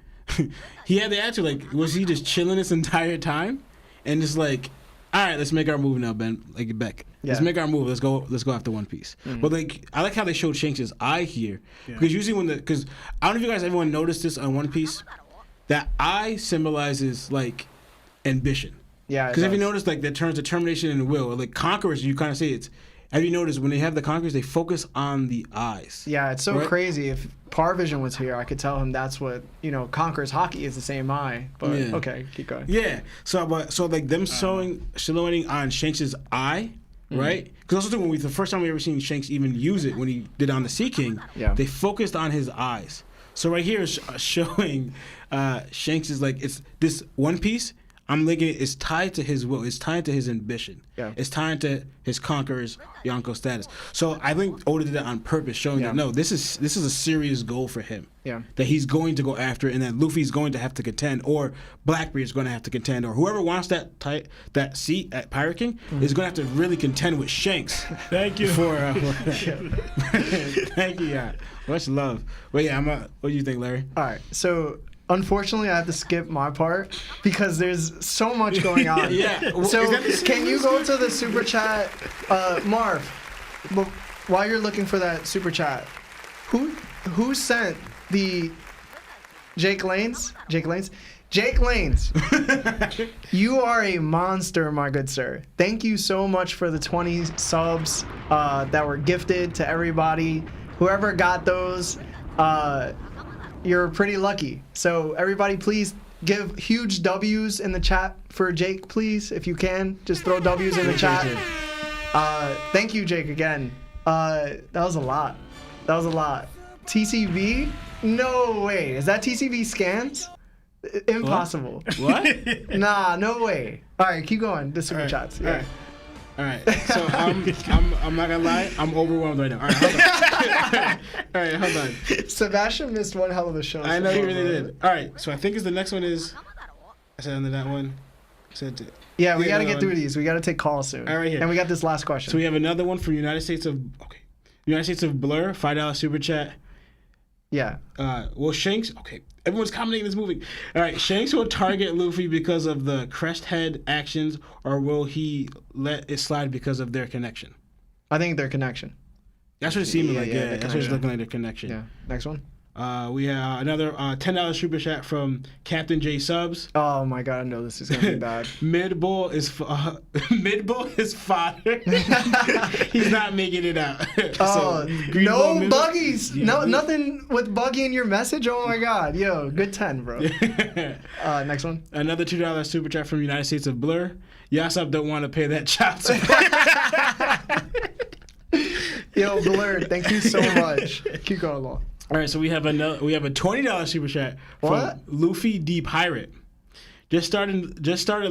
he had the attitude like was he just chilling this entire time and just like all right, let's make our move now, Ben. Like Beck. Let's make our move. Let's go after One Piece. But like, I like how they showed Shanks' eye here, because usually because I don't know if you guys everyone noticed this on One Piece, that eye symbolizes like ambition. Yeah. Because have you noticed like that turns determination into will? Or, like conquerors, you kind of say it's. Have you noticed when they have the conquerors, they focus on the eyes? Yeah, it's so crazy. If Parvision was here, I could tell him that's what conquerors hockey is the same eye. But okay, keep going. Yeah. So like them silhouetting on Shanks' eye, right? Because also too, the first time we ever seen Shanks even use it when he did on the Sea King, they focused on his eyes. So right here is showing Shanks is like it's this One Piece. I'm thinking it's tied to his will. It's tied to his ambition. Yeah. It's tied to his conqueror's Yonko status. So I think Oda did that on purpose, showing that no, this is a serious goal for him. Yeah. That he's going to go after, and that Luffy's going to have to contend, or Blackbeard's going to have to contend, or whoever wants that seat at Pirate King is going to have to really contend with Shanks. Thank you. Thank you. Yeah. Much love. But yeah, what do you think, Larry? All right. So. Unfortunately, I have to skip my part because there's so much going on. So can you go to the super chat, Marv? While you're looking for that super chat, who sent the Jake Lanes? You are a monster, my good sir. Thank you so much for the 20 subs that were gifted to everybody. Whoever got those. You're pretty lucky. So everybody, please give huge W's in the chat for Jake, please, if you can. Just throw W's in the chat. Thank you, Jake, again. That was a lot. TCV? No way. Is that TCV scans? Impossible. What? Nah, no way. All right, keep going. The super chats. Yeah. All right. So I'm not gonna lie. I'm overwhelmed right now. All right, hold on. Sebastian missed one hell of a show. I know he really did. All right. So I think the next one is. I said under that one. Yeah, we got to get through these. We got to take calls soon. All right, here. And we got this last question. So we have another one from United States of Blur, $5 super chat. Yeah. Well, Shanks. Okay, everyone's commenting this movie. All right, Shanks will target Luffy because of the crest head actions, or will he let it slide because of their connection? I think their connection. That's what it seemed like. Yeah, that's what it's looking like. Their connection. Yeah. Next one. We have another $10 super chat from Captain J Subs. Oh my God, I know this is gonna be bad. Midbull is father. He's not making it out. Oh, no buggies. No, nothing with buggy in your message. Oh my God, yo, good 10, bro. Next one. Another $2 super chat from United States of Blur. Yasop don't want to pay that child support. Yo, Blur, thank you so much. Keep going along. All right, so we have a $20 super chat from Luffy D Pirate. Just started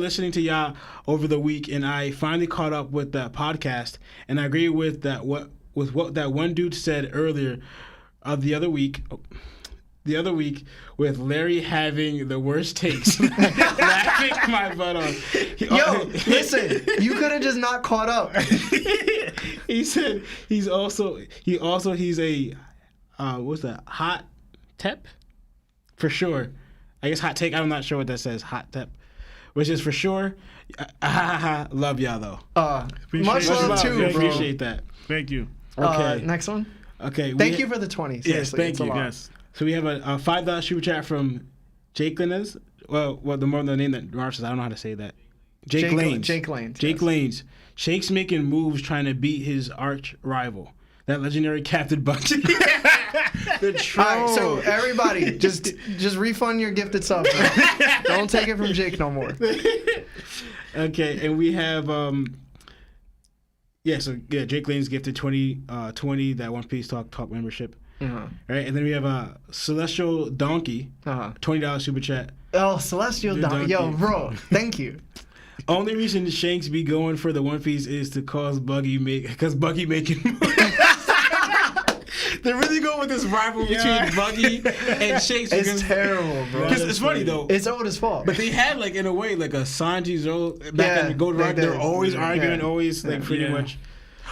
listening to y'all over the week, and I finally caught up with that podcast, and I agree with what that one dude said earlier the other week with Larry having the worst takes. Laughing my butt off. Yo, listen, you could have just not caught up. He said he's a what's that? Hot tep? For sure. I guess hot take. I'm not sure what that says. Hot tep. Which is for sure. Love y'all though. Much love too, bro. Appreciate that. Thank you. Okay. Next one. Okay. Thank you for the 20. Seriously, yes, thank you. Yes. So we have a $5 super chat from Jake Linnes. Well, the name that Marv says, I don't know how to say that. Jake Lanes. Jake Lanes. Jake Lanes. Shake's making moves trying to beat his arch rival. That legendary Captain Bunch. The troll. All right, so everybody, just refund your gifted sub. Don't take it from Jake no more. Okay, and we have Jake Lane's gifted 20 that One Piece Talk membership. Right, and then we have a Celestial Donkey, $20 super chat. Oh, Celestial Donkey. Yo, bro, thank you. Only reason Shanks be going for the One Piece is to cause Buggy making. They're really going with this rivalry between Buggy and Shanks. It's terrible, bro. Because it's funny though. It's Oda's fault. But they had in a way like a Sanji Zoro back in the Gold Rock. They're always arguing, always pretty much.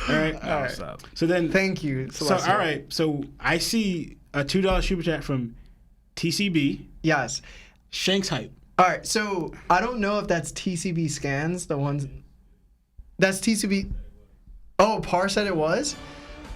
All right. So then, thank you. Celestial. So all right. So I see a $2 super chat from TCB. Yes. Shanks hype. All right. So I don't know if that's TCB scans. The ones. That's TCB. Oh, Par said it was.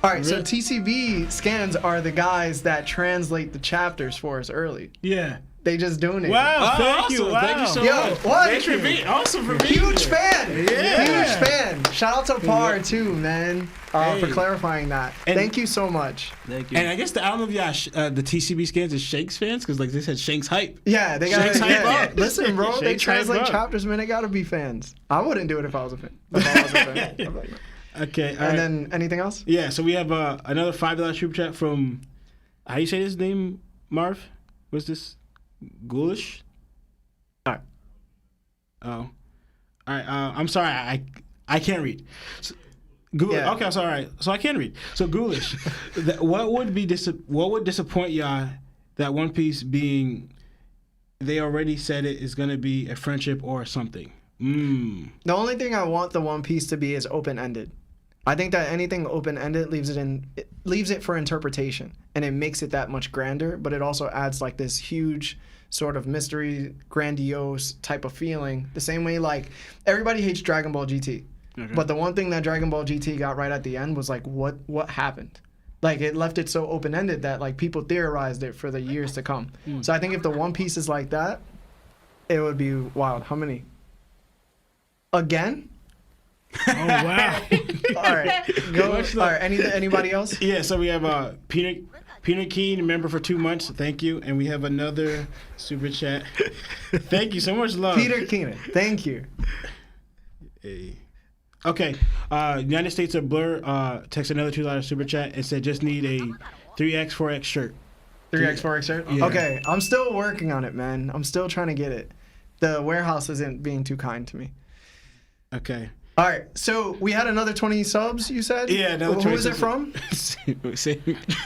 All right. Really? So TCB scans are the guys that translate the chapters for us early. Yeah. They just donate. Wow, thank awesome. you. Wow. Thank you so much. Thanks for being awesome for being Huge fan. Yeah. Huge fan. Shout out to Par too, man, for clarifying that. And thank you so much. Thank you. And I guess I don't know if y'all the TCB scans is Shanks fans because they said Shanks hype. Yeah, they got Shanks hype up. Listen, bro, they Shanks hype translate up. chapters, man. They gotta be fans. I wouldn't do it if I was a fan. If I wasn't a fan. I'm like, Okay. and then anything else? Yeah, so we have another $5 super chat from, how do you say his name, Marv? What's this? Ghoulish? All right. Oh. All right. I'm sorry. I can't read. So, Yeah. Okay, I'm sorry. So I can read. So Ghoulish. what would disappoint y'all that One Piece being, they already said it is going to be a friendship or something? The only thing I want the One Piece to be is open-ended. I think that anything open-ended leaves it for interpretation, and it makes it that much grander, but it also adds like this huge sort of mystery, grandiose type of feeling. The same way like everybody hates Dragon Ball GT. Okay. But the one thing that Dragon Ball GT got right at the end was like what happened? Like it left it so open-ended that like people theorized it for the years to come. So I think if the One Piece is like that, it would be wild. How many? Again? Oh wow. All right. Go. All right. Anybody else? Yeah, so we have Peanut Keen, member for 2 months. Thank you. And we have another super chat. Thank you so much, love. Peter Keenan. Thank you. Hey. Okay. United States of Blur texted another $2 super chat and said just need a 3X, 4X shirt. 3X, 4X shirt? Yeah. Okay. I'm still working on it, man. I'm still trying to get it. The warehouse isn't being too kind to me. Okay. All right, so we had another 20 subs, you said? Yeah, another 20 Who is it from?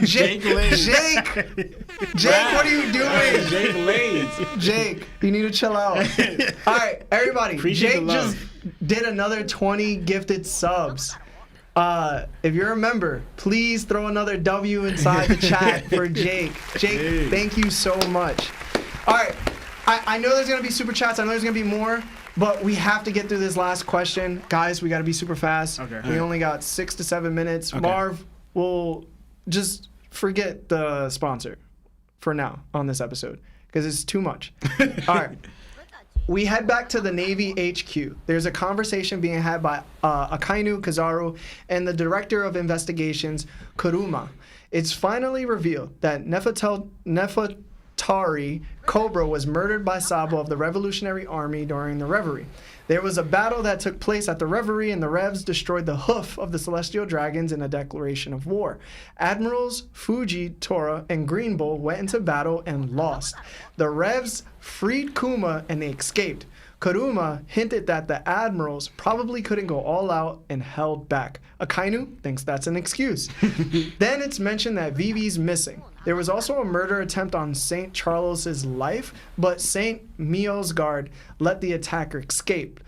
Jake Lades. Jake, what are you doing? Jake Lades. Jake, you need to chill out. All right, everybody. Appreciate Jake the love. just did another 20 gifted subs. If you're a member, please throw another W inside the chat for Jake. Jake, thank you so much. All right, I know there's going to be super chats. I know there's going to be more. But we have to get through this last question. Guys, we got to be super fast. Okay. We only got 6 to 7 minutes. Okay. Marv will just forget the sponsor for now on this episode because it's too much. All right. We head back to the Navy HQ. There's a conversation being had by Akainu Kizaru and the Director of Investigations, Kuruma. It's finally revealed that Nefertari Cobra was murdered by Sabo of the Revolutionary Army during the Reverie. There was a battle that took place at the Reverie, and the Revs destroyed the hoof of the Celestial Dragons in a declaration of war. Admirals Fuji, Tora, and Green Bull went into battle and lost. The Revs freed Kuma and they escaped. Kuruma hinted that the admirals probably couldn't go all out and held back. Akainu thinks that's an excuse. Then it's mentioned that Vivi's missing. There was also a murder attempt on St. Charles's life, but St. Mio's guard let the attacker escape.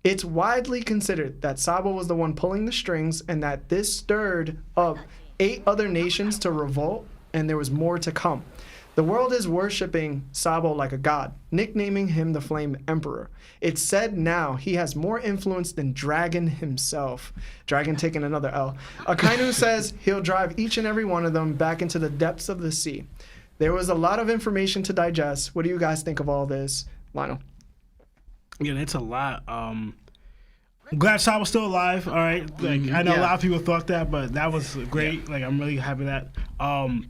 It's widely considered that Sabo was the one pulling the strings and that this stirred up 8 other nations to revolt, and there was more to come. The world is worshipping Sabo like a god, nicknaming him the Flame Emperor. It's said now he has more influence than Dragon himself. Dragon taking another L. Akainu says he'll drive each and every one of them back into the depths of the sea. There was a lot of information to digest. What do you guys think of all this? Lionel. Yeah, it's a lot. I'm glad Sabo's still alive. All right, like I know a lot of people thought that, but that was great. Yeah. Like I'm really happy with that. I'm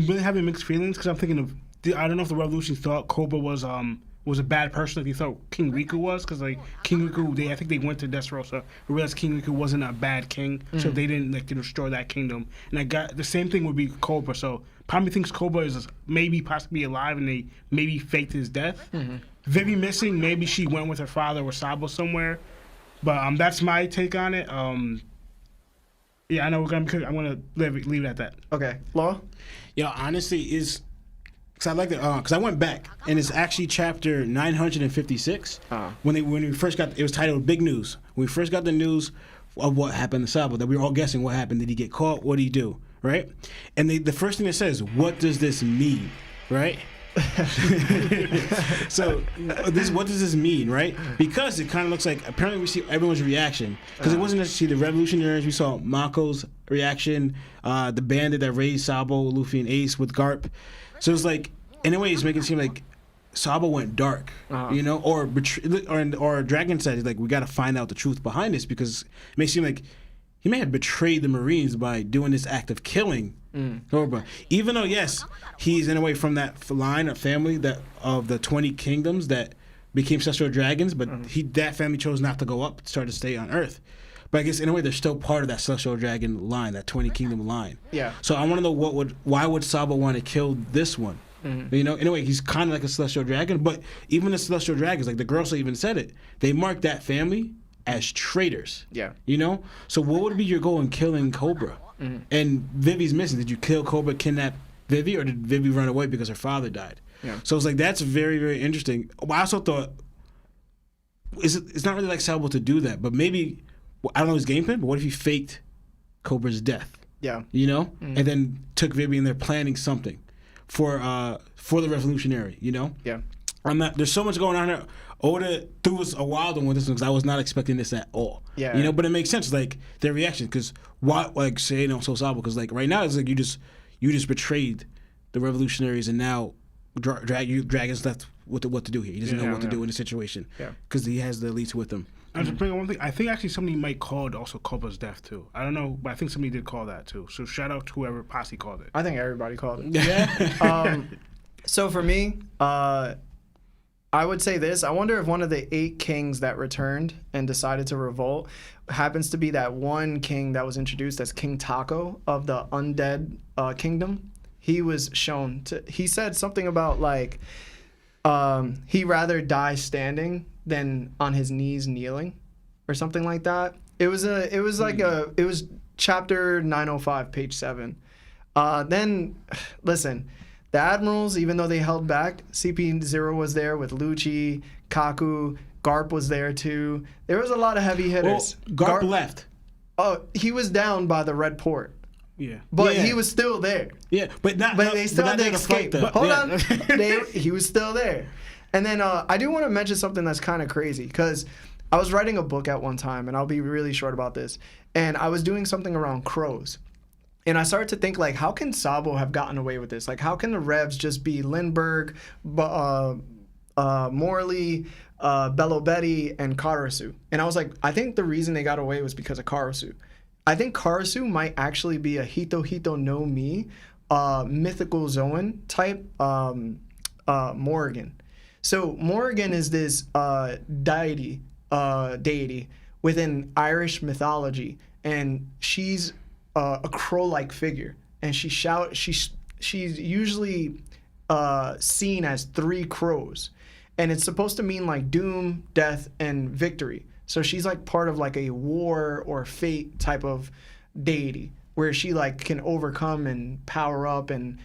really having mixed feelings because I'm thinking of. I don't know if the Revolution thought Cobra was a bad person. If you thought King Riku was, because like King Riku, I think they went to Dressrosa and realized King Riku wasn't a bad king, so they didn't like to destroy that kingdom. And I got the same thing would be Cobra. So part of me thinks Cobra is maybe possibly alive and they maybe faked his death. Vivi missing, maybe she went with her father or Sabo somewhere. But that's my take on it. Yeah, I know I'm gonna leave it at that. Okay, Law. Yo, honestly, is because I like because I went back and it's actually chapter 956 when we first got it was titled Big News. When we first got the news of what happened to Sabo, that we were all guessing what happened. Did he get caught? What did he do? Right? And the first thing it says, what does this mean? Right? So what does this mean, right? Because it kind of looks like apparently we see everyone's reaction because it wasn't necessarily the revolutionaries. We saw Mako's reaction, the bandit that raised Sabo, Luffy, and Ace with Garp. So it's like in a way it's making it seem like Sabo went dark, you know, or Dragon said like we got to find out the truth behind this because it makes it seem like he may have betrayed the Marines by doing this act of killing Cobra. Even though, yes, he's in a way from that line of family that of the 20 kingdoms that became Celestial Dragons, but that family chose not to go up, started to stay on Earth. But I guess in a way they're still part of that Celestial Dragon line, that 20 kingdom line. Yeah. So I want to know why would Sabo want to kill this one? You know, in a way he's kind of like a Celestial Dragon, but even the Celestial Dragons, like the girls even said it, they marked that family as traitors. Yeah. You know? So what would be your goal in killing Cobra? And Vivi's missing. Did you kill Cobra, kidnap Vivi, or did Vivi run away because her father died? Yeah. So it's like that's very, very interesting. I also thought it's not really like Sabo to do that, but maybe I don't know his game plan, but what if he faked Cobra's death? Yeah. You know? And then took Vivi and they're planning something for the revolutionary, you know? Yeah. There's so much going on here. Oda threw us a wild one with this one because I was not expecting this at all. Yeah. You know, but it makes sense, like, their reaction. Because why, like, say, no, so Sabo, because, like, right now, it's like you just betrayed the revolutionaries and now Dragon's left with what to do here. He doesn't know what to do in the situation. Yeah. Because he has the elites with him. I just bring up one thing. I think actually somebody might call also Cobra's death, too. I don't know, but I think somebody did call that, too. So shout out to whoever posse called it. I think everybody called it. Yeah. So for me, I would say this. I wonder if one of the 8 kings that returned and decided to revolt happens to be that one king that was introduced as King Taco of the Undead Kingdom. He was shown to... He said something about, like, he'd rather die standing than on his knees kneeling. or something like that. It was chapter 905, page 7. Then, listen, the admirals, even though they held back, CP0 was there with Lucci, Kaku, Garp was there too. There was a lot of heavy hitters. Well, Garp left. Oh, he was down by the red port. Yeah. But Yeah. he was still there. Yeah, but They still had to escape. Hold on. He was still there. And then I do want to mention something that's kind of crazy, because I was writing a book at one time, and I'll be really short about this. And I was doing something around crows. And I started to think, like, how can Sabo have gotten away with this? Like, how can the Revs just be Lindbergh, Morley, Bello Betty, and Karasu? And I was like, I think the reason they got away was because of Karasu. I think Karasu might actually be a Hito Hito no Mi, mythical Zoan type Morrigan. So Morrigan is this deity within Irish mythology, and she's a crow-like figure, and she's usually seen as 3 crows, and it's supposed to mean like doom, death, and victory. So she's like part of like a war or fate type of deity, where she like can overcome and power up and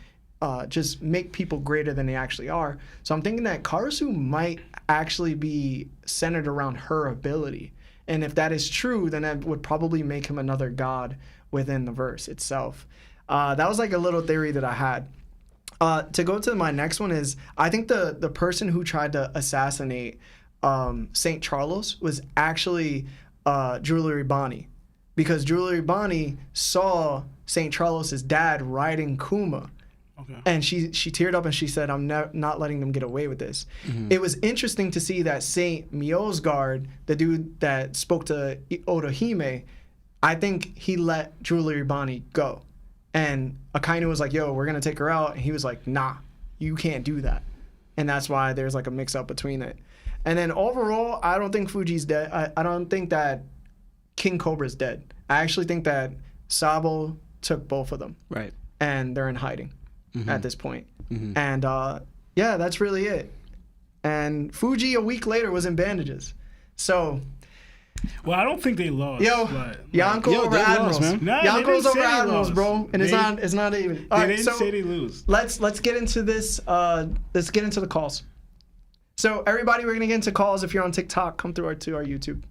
just make people greater than they actually are. So I'm thinking that Karasu might actually be centered around her ability. And if that is true, then that would probably make him another god within the verse itself. That was like a little theory that I had. To go to my next one is, I think the person who tried to assassinate St. Charles was actually Jewelry Bonnie, because Jewelry Bonnie saw St. Charles's dad riding Kuma. Okay. And she teared up and she said, I'm not letting them get away with this. Mm-hmm. It was interesting to see that Saint Miosgard, the dude that spoke to Otohime, I think he let Jewelry Bonnie go. And Akainu was like, yo, we're going to take her out. And he was like, nah, you can't do that. And that's why there's like a mix up between it. And then overall, I don't think Fuji's dead. I don't think that King Cobra's dead. I actually think that Sabo took both of them. Right. And they're in hiding. Mm-hmm. At this point. Mm-hmm. And yeah, that's really it. And Fuji a week later was in bandages. So, well, I don't think they lost. Yonko over Admirals, man. No, Yonko's over Admirals, bro. And it's not even. All right, didn't say they lose. Let's get into this. Let's get into the calls. So everybody, we're gonna get into calls. If you're on TikTok, come through to our YouTube.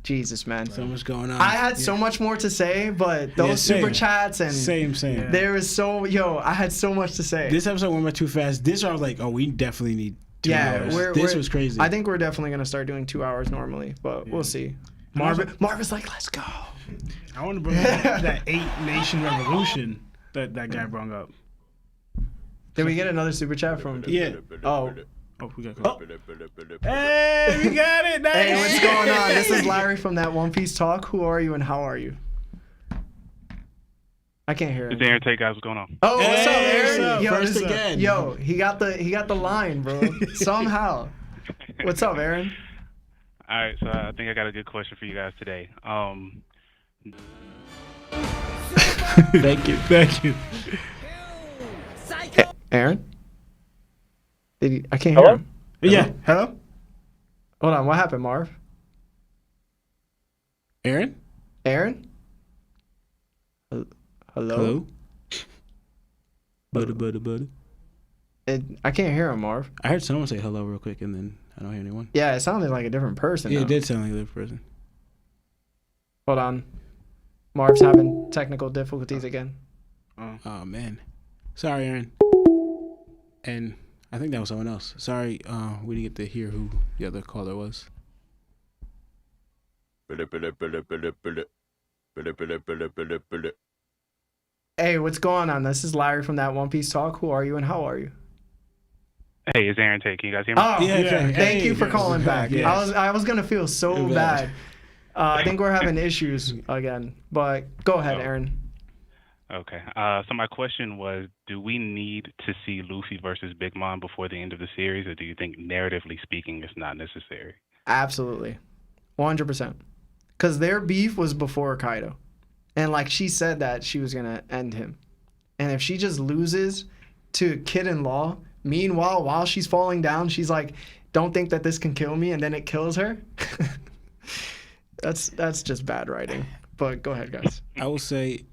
Jesus, man. So much going on. I had so much more to say, but those super chats and same. There was I had so much to say. This episode went by too fast. This I was like, oh, we definitely need 2 hours. This was crazy. I think we're definitely gonna start doing 2 hours normally, but we'll see. Marvin's like, let's go. I want to bring up that 8-nation revolution that guy brought up. Did we get another super chat from? Yeah. Oh, we got call. Hey, we got it. Nice. Hey, what's going on? This is Larry from that One Piece Talk. Who are you and how are you? I can't hear him. It's Aaron Tate, guys. What's going on? Oh, what's up, Aaron? What's up? Yo, First again. Yo, he got the line, bro. Somehow. What's up, Aaron? All right, so I think I got a good question for you guys today. Thank you. Aaron? I can't hear him. Yeah. Hello? Hold on. What happened, Marv? Aaron? Hello? Butter. I can't hear him, Marv. I heard someone say hello real quick, and then I don't hear anyone. Yeah, it sounded like a different person. Yeah, though. it did sound like a different person. Hold on. Marv's having technical difficulties again. Oh, man. Sorry, Aaron. And I think that was someone else. Sorry, we didn't get to hear who the other caller was. Hey, what's going on? This is Larry from that One Piece Talk. Who are you and how are you? Hey, it's Aaron Tate. Can you guys hear me? Oh, yeah. Okay. Thank you for calling back. Yes. I was gonna feel so bad. I think we're having issues again, but go ahead, Aaron. Okay. So my question was, do we need to see Luffy versus Big Mom before the end of the series, or do you think, narratively speaking, it's not necessary? Absolutely. 100%. Because their beef was before Kaido. And, like, she said that she was going to end him. And if she just loses to Kid-in-Law, meanwhile, while she's falling down, she's like, don't think that this can kill me, and then it kills her. That's just bad writing. But go ahead, guys. I will say,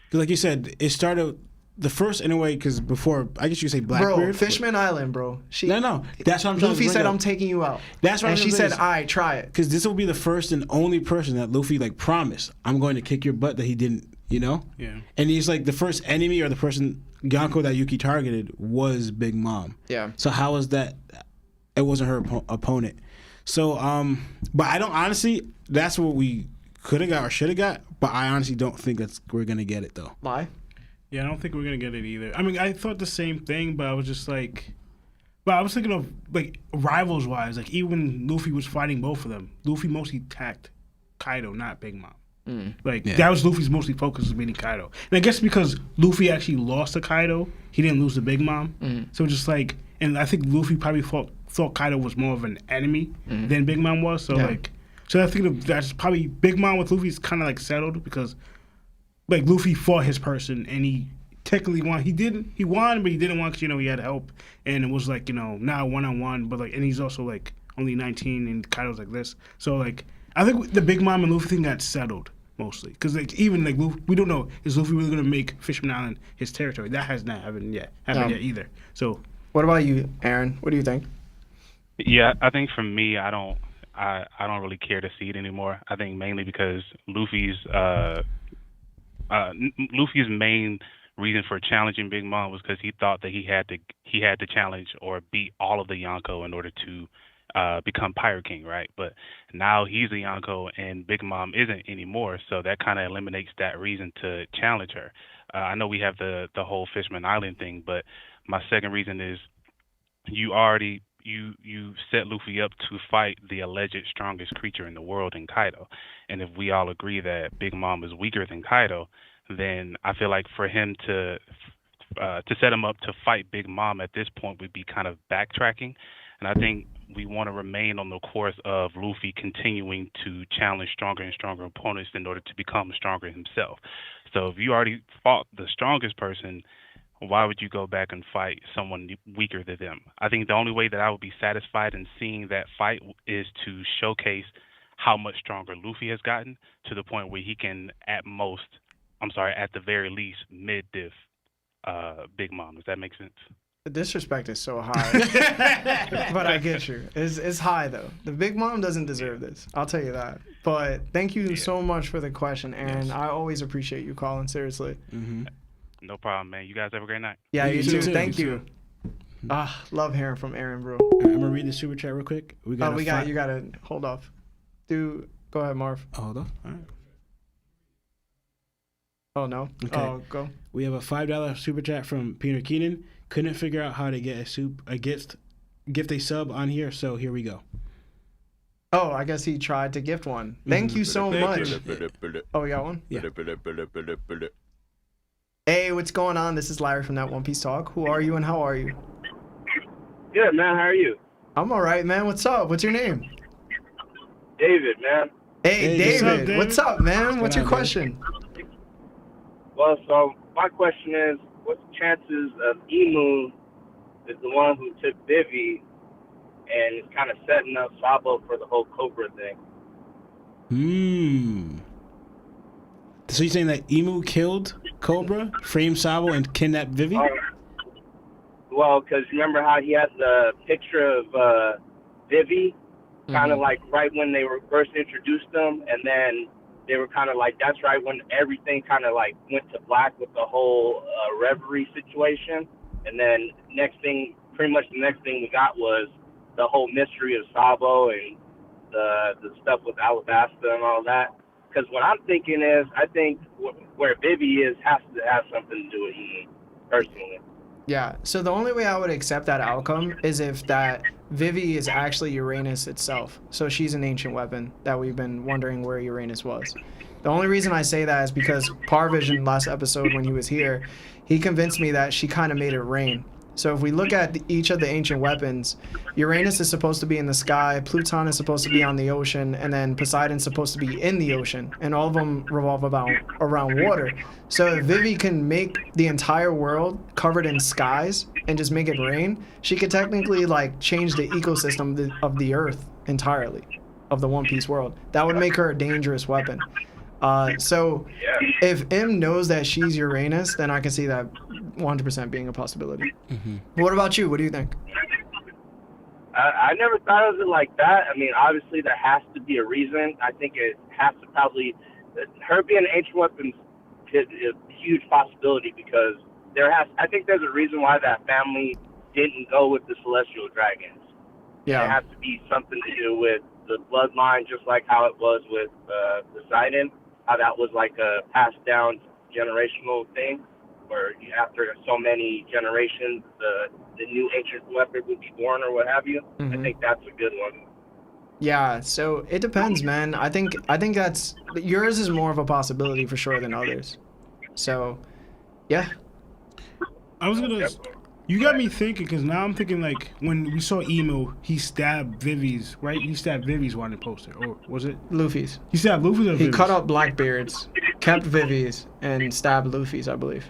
'cause like you said, it started the first in a way because before I guess you could say Blackbeard. Bro, Fishman Island, bro. No, that's what I'm trying to Luffy bring said, up. "I'm taking you out." That's what and I'm she saying said, "I try it." Because this will be the first and only person that Luffy like promised, I'm going to kick your butt, that he didn't, you know? Yeah. And he's like the first enemy or the person Yonko that Yuki targeted was Big Mom. Yeah. So how was that? It wasn't her opponent. So but I don't honestly. That's what we could have got or should have got. But I honestly don't think we're gonna get it though. Why? Yeah, I don't think we're gonna get it either. I mean, I thought the same thing, but I was just like, but I was thinking of like rivals wise. Like even when Luffy was fighting both of them, Luffy mostly attacked Kaido, not Big Mom. That was Luffy's mostly focus, was beating Kaido. And I guess because Luffy actually lost to Kaido, he didn't lose to Big Mom. So just like, and I think Luffy probably thought Kaido was more of an enemy than Big Mom was. So like, so I think that's probably Big Mom with Luffy's kind of like settled because like Luffy fought his person and he technically won. He won, but he didn't win because he had help, and it was like now 1-on-1. But like, and he's also like only 19, and Kaido's like this. So like, I think the Big Mom and Luffy thing got settled mostly because like even like Luffy, we don't know, is Luffy really gonna make Fishman Island his territory? That has not happened yet either. So what about you, Aaron? What do you think? Yeah, I think for me, I don't really care to see it anymore. I think mainly because Luffy's main reason for challenging Big Mom was because he thought that he had to challenge or beat all of the Yonko in order to become Pirate King, right? But now he's a Yonko and Big Mom isn't anymore, so that kind of eliminates that reason to challenge her. I know we have the whole Fishman Island thing, but my second reason is you set Luffy up to fight the alleged strongest creature in the world in Kaido. And if we all agree that Big Mom is weaker than Kaido, then I feel like for him to set him up to fight Big Mom at this point would be kind of backtracking. And I think we want to remain on the course of Luffy continuing to challenge stronger and stronger opponents in order to become stronger himself. So if you already fought the strongest person, why would you go back and fight someone weaker than them? I think the only way that I would be satisfied in seeing that fight is to showcase how much stronger Luffy has gotten to the point where he can at the very least mid-diff Big Mom. Does that make sense? The disrespect is so high. But I get you. It's high though. The Big Mom doesn't deserve this. I'll tell you that. But thank you so much for the question, Aaron. Yes. I always appreciate you calling, seriously. No problem, man. You guys have a great night. Yeah, you too. Thank you. Love hearing from Aaron, bro. I'm gonna read the super chat real quick. You gotta hold off. Go ahead, Marv. Hold on. All right. Oh no. Okay. Oh, go. We have a $5 super chat from Peter Keenan. Couldn't figure out how to get gift a sub on here, so here we go. Oh, I guess he tried to gift one. Thank you so much. Oh, we got one? Yeah. Hey, what's going on? This is Larry from That One Piece Talk. Who are you and how are you? Good, man. How are you? I'm all right, man. What's up? What's your name? David, man. Hey, David. What's up, man? What's your question? Well, so my question is, what's the chances of Emu is the one who took Vivi and is kind of setting up Sabo for the whole Cobra thing? So you're saying that Emu killed Cobra, framed Sabo, and kidnapped Vivi? Well, because remember how he had the picture of Vivi, kind of like right when they were first introduced them, and then they were kind of like, that's right when everything kind of like went to black with the whole reverie situation. And then pretty much the next thing we got was the whole mystery of Sabo and the stuff with Alabasta and all that. Because what I'm thinking is, I think where Vivi is has to have something to do with me, personally. Yeah, so the only way I would accept that outcome is if that Vivi is actually Uranus itself. So she's an ancient weapon that we've been wondering where Uranus was. The only reason I say that is because Parvision last episode when he was here, he convinced me that she kind of made it rain. So if we look at each of the ancient weapons, Uranus is supposed to be in the sky, Pluton is supposed to be on the ocean, and then Poseidon's supposed to be in the ocean. And all of them revolve around water. So if Vivi can make the entire world covered in skies and just make it rain, she could technically like change the ecosystem of the Earth entirely. of the One Piece world. That would make her a dangerous weapon. So if M knows that she's Uranus, then I can see that 100% being a possibility. What about you? What do you think? I never thought of it like that. I mean, obviously there has to be a reason. I think it has to probably, her being an ancient weapon is a huge possibility because I think there's a reason why that family didn't go with the Celestial Dragons. Yeah. It has to be something to do with the bloodline, just like how it was with Poseidon, how that was like a passed down generational thing, where after so many generations, the new ancient weapon would be born or what have you. I think that's a good one. Yeah, so it depends, man. I think that's yours is more of a possibility for sure than others. So, yeah. You got me thinking, because now I'm thinking like when we saw Emo, he stabbed Vivi's, right? He stabbed Vivi's wanted poster, or was it Luffy's? He stabbed Luffy's or Vivi's? He cut up Blackbeard's, kept Vivi's, and stabbed Luffy's, I believe.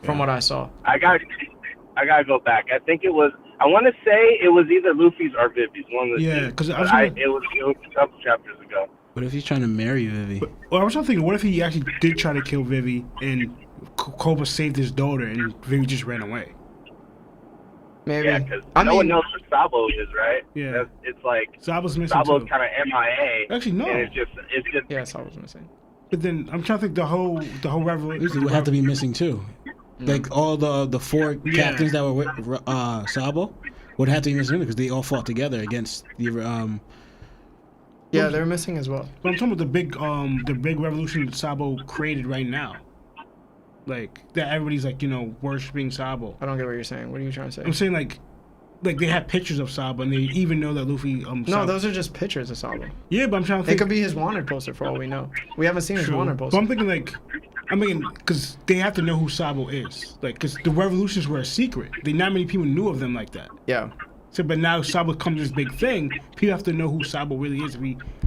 From what I saw. I gotta go back. I think it was. I want to say it was either Luffy's or Vivi's. One of the two. Because it was a couple chapters ago. What if he's trying to marry Vivi? I was thinking, what if he actually did try to kill Vivi and Cobra saved his daughter and Vivi just ran away? Maybe. Yeah, because no one knows what Sabo is, right? Yeah. It's like Sabo's missing Sabo's too. kind of MIA. Actually, no. And it's just. Yeah, Sabo's missing. But then I'm trying to think the whole revolution. Usually would have to be missing too. Like all the four captains that were with Sabo would have to be missing because they all fought together against the Yeah, they're missing as well. But I'm talking about the big revolution that Sabo created right now. Like that everybody's like, worshiping Sabo. I don't get what you're saying. What are you trying to say? I'm saying like they have pictures of Sabo and they even know that Luffy No, Sabo. those are just pictures of Sabo. Yeah, but I'm trying to think. It could be his wanted poster for all we know. We haven't seen his wanted poster. But I'm thinking because they have to know who Sabo is. Like, because the revolutions were a secret. Not many people knew of them like that. Yeah. So, but now Sabo comes this big thing. People have to know who Sabo really is.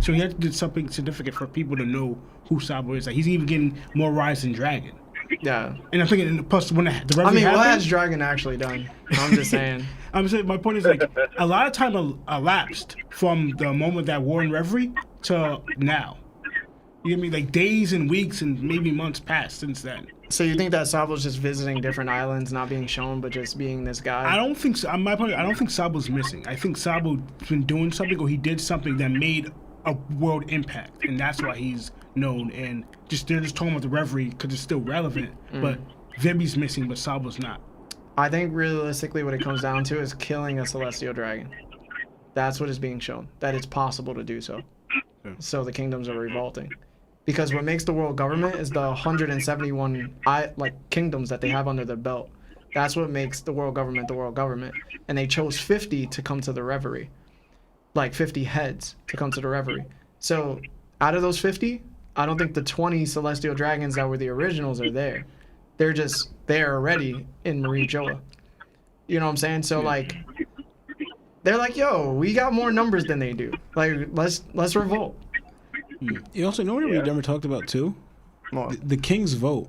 So he had to do something significant for people to know who Sabo is. Like, he's even getting more rise than Dragon. Yeah. And I'm thinking, plus when the revolution what happened, has Dragon actually done? I'm just saying. I'm saying my point is like a lot of time elapsed from the moment that War and Reverie to now. You get me? Like days and weeks and maybe months passed since then. So you think that Sabo's just visiting different islands, not being shown, but just being this guy? I don't think so. My point, I don't think Sabo's missing. I think Sabo's been doing something, or he did something that made a world impact, and that's why he's known. And they're just talking about the Reverie because it's still relevant. But Vivi's missing, but Sabo's not. I think realistically, what it comes down to is killing a celestial dragon. That's what is being shown. That it's possible to do so. Yeah. So the kingdoms are revolting. Because what makes the world government is the 171 kingdoms that they have under their belt. That's what makes the world government. And they chose 50 to come to the Reverie. Like 50 heads to come to the Reverie. So out of those 50, I don't think the 20 celestial dragons that were the originals are there. They're just there already in Marie Joa. You know what I'm saying? So like, they're like, yo, we got more numbers than they do. Like, let's revolt. You also know what we never talked about too? What? The king's vote.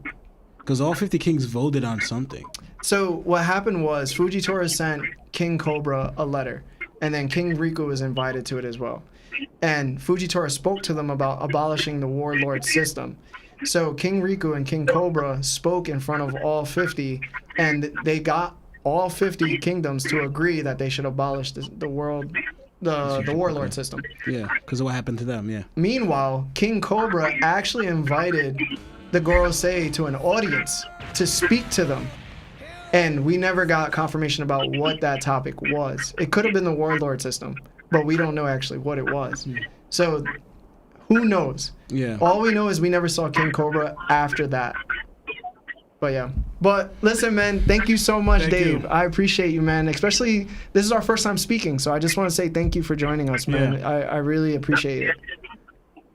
Because all 50 kings voted on something. So what happened was Fujitora sent King Cobra a letter, and then King Riku was invited to it as well. And Fujitora spoke to them about abolishing the warlord system. So King Riku and King Cobra spoke in front of all 50, and they got all 50 kingdoms to agree that they should abolish the warlord system. Yeah, because of what happened to them, yeah. Meanwhile, King Cobra actually invited the Gorosei to an audience to speak to them. And we never got confirmation about what that topic was. It could have been the warlord system, but we don't know actually what it was. So who knows? Yeah. All we know is we never saw King Cobra after that. But yeah. But listen, man, thank you so much, Thank Dave. you. I appreciate you, man. Especially, this is our first time speaking, so I just want to say thank you for joining us, man. Yeah. I really appreciate it.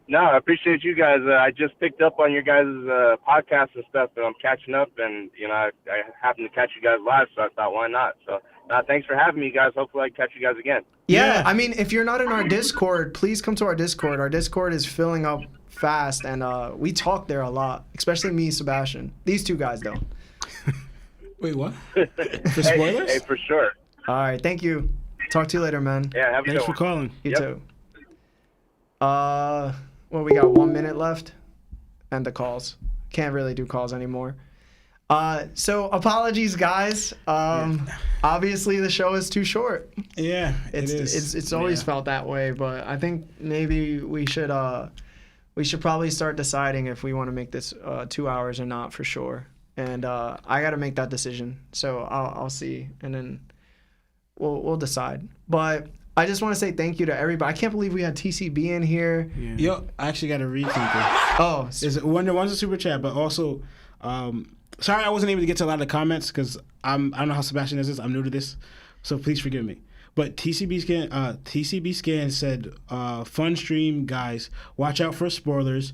No, I appreciate you guys. I just picked up on your guys' podcast and stuff, and I'm catching up. And I happened to catch you guys live, so I thought, why not? So, thanks for having me, guys. Hopefully, I can catch you guys again. Yeah, I mean, if you're not in our Discord, please come to our Discord. Our Discord is filling up fast, and we talk there a lot, especially me, Sebastian. These two guys don't. Wait, what? For spoilers? Hey, for sure. All right, thank you. Talk to you later, man. Yeah, have a good Thanks for one. calling. You Yep. too. Well, we got 1 minute left, and the calls. Can't really do calls anymore. So apologies, guys. Obviously the show is too short. Yeah, it is. It's always felt that way, but I think maybe we should probably start deciding if we want to make this 2 hours or not for sure. And I got to make that decision. So I'll see, and then we'll decide. But I just want to say thank you to everybody. I can't believe we had TCB in here. Yeah. Yo, I actually got to read something. Oh, one's a super chat, but also, sorry I wasn't able to get to a lot of the comments because I don't know how Sebastian is this. I'm new to this, so please forgive me. But TCB Scan said, fun stream, guys. Watch out for spoilers.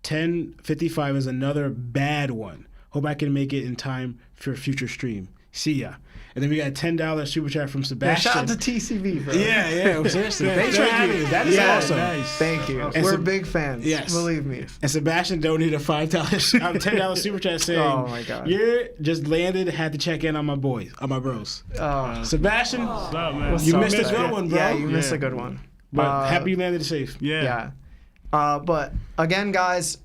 10:55 is another bad one. Hope I can make it in time for a future stream. See ya. And then we got a $10 super chat from Sebastian. Shout out to TCB, bro. Yeah. Seriously. Thanks for having me. That is awesome. Nice. Thank you. And We're big fans. Yes. Believe me. And Sebastian donated a $10 super chat saying, "Oh my God, you just landed. Had to check in on my boys, on my bros." Sebastian, What's up, man? you missed a good one, bro. Yeah, you missed a good one. But happy you landed safe. Yeah. But again, guys,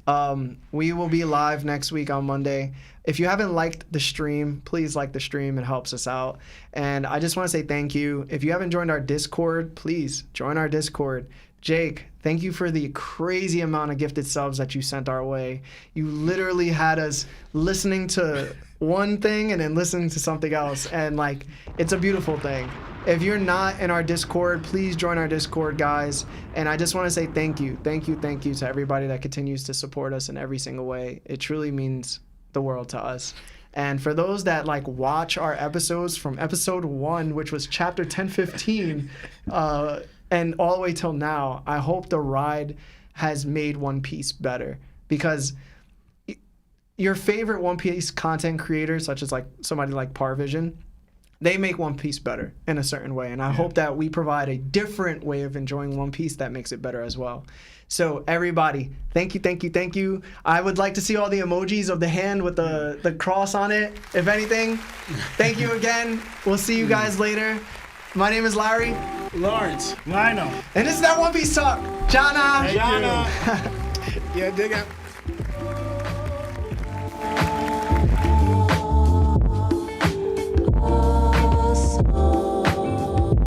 we will be live next week on Monday. If you haven't liked the stream, please like the stream. It helps us out. And I just want to say thank you. If you haven't joined our Discord, please join our Discord. Jake, thank you for the crazy amount of gifted subs that you sent our way. You literally had us listening to one thing and then listening to something else. And, like, it's a beautiful thing. If you're not in our Discord, please join our Discord, guys. And I just want to say thank you. Thank you to everybody that continues to support us in every single way. It truly means the world to us. And for those that like watch our episodes from episode 1, which was chapter 1015, and all the way till now, I hope the ride has made One Piece better, because your favorite One Piece content creators, such as like somebody like Parvision, they make One Piece better in a certain way. And I hope that we provide a different way of enjoying One Piece that makes it better as well. So everybody, thank you. I would like to see all the emojis of the hand with the cross on it, if anything. Thank you again. We'll see you guys later. My name is Larry. Lawrence. Wano. And this is that One Piece Talk. Jana. Jana. Yeah, dig out.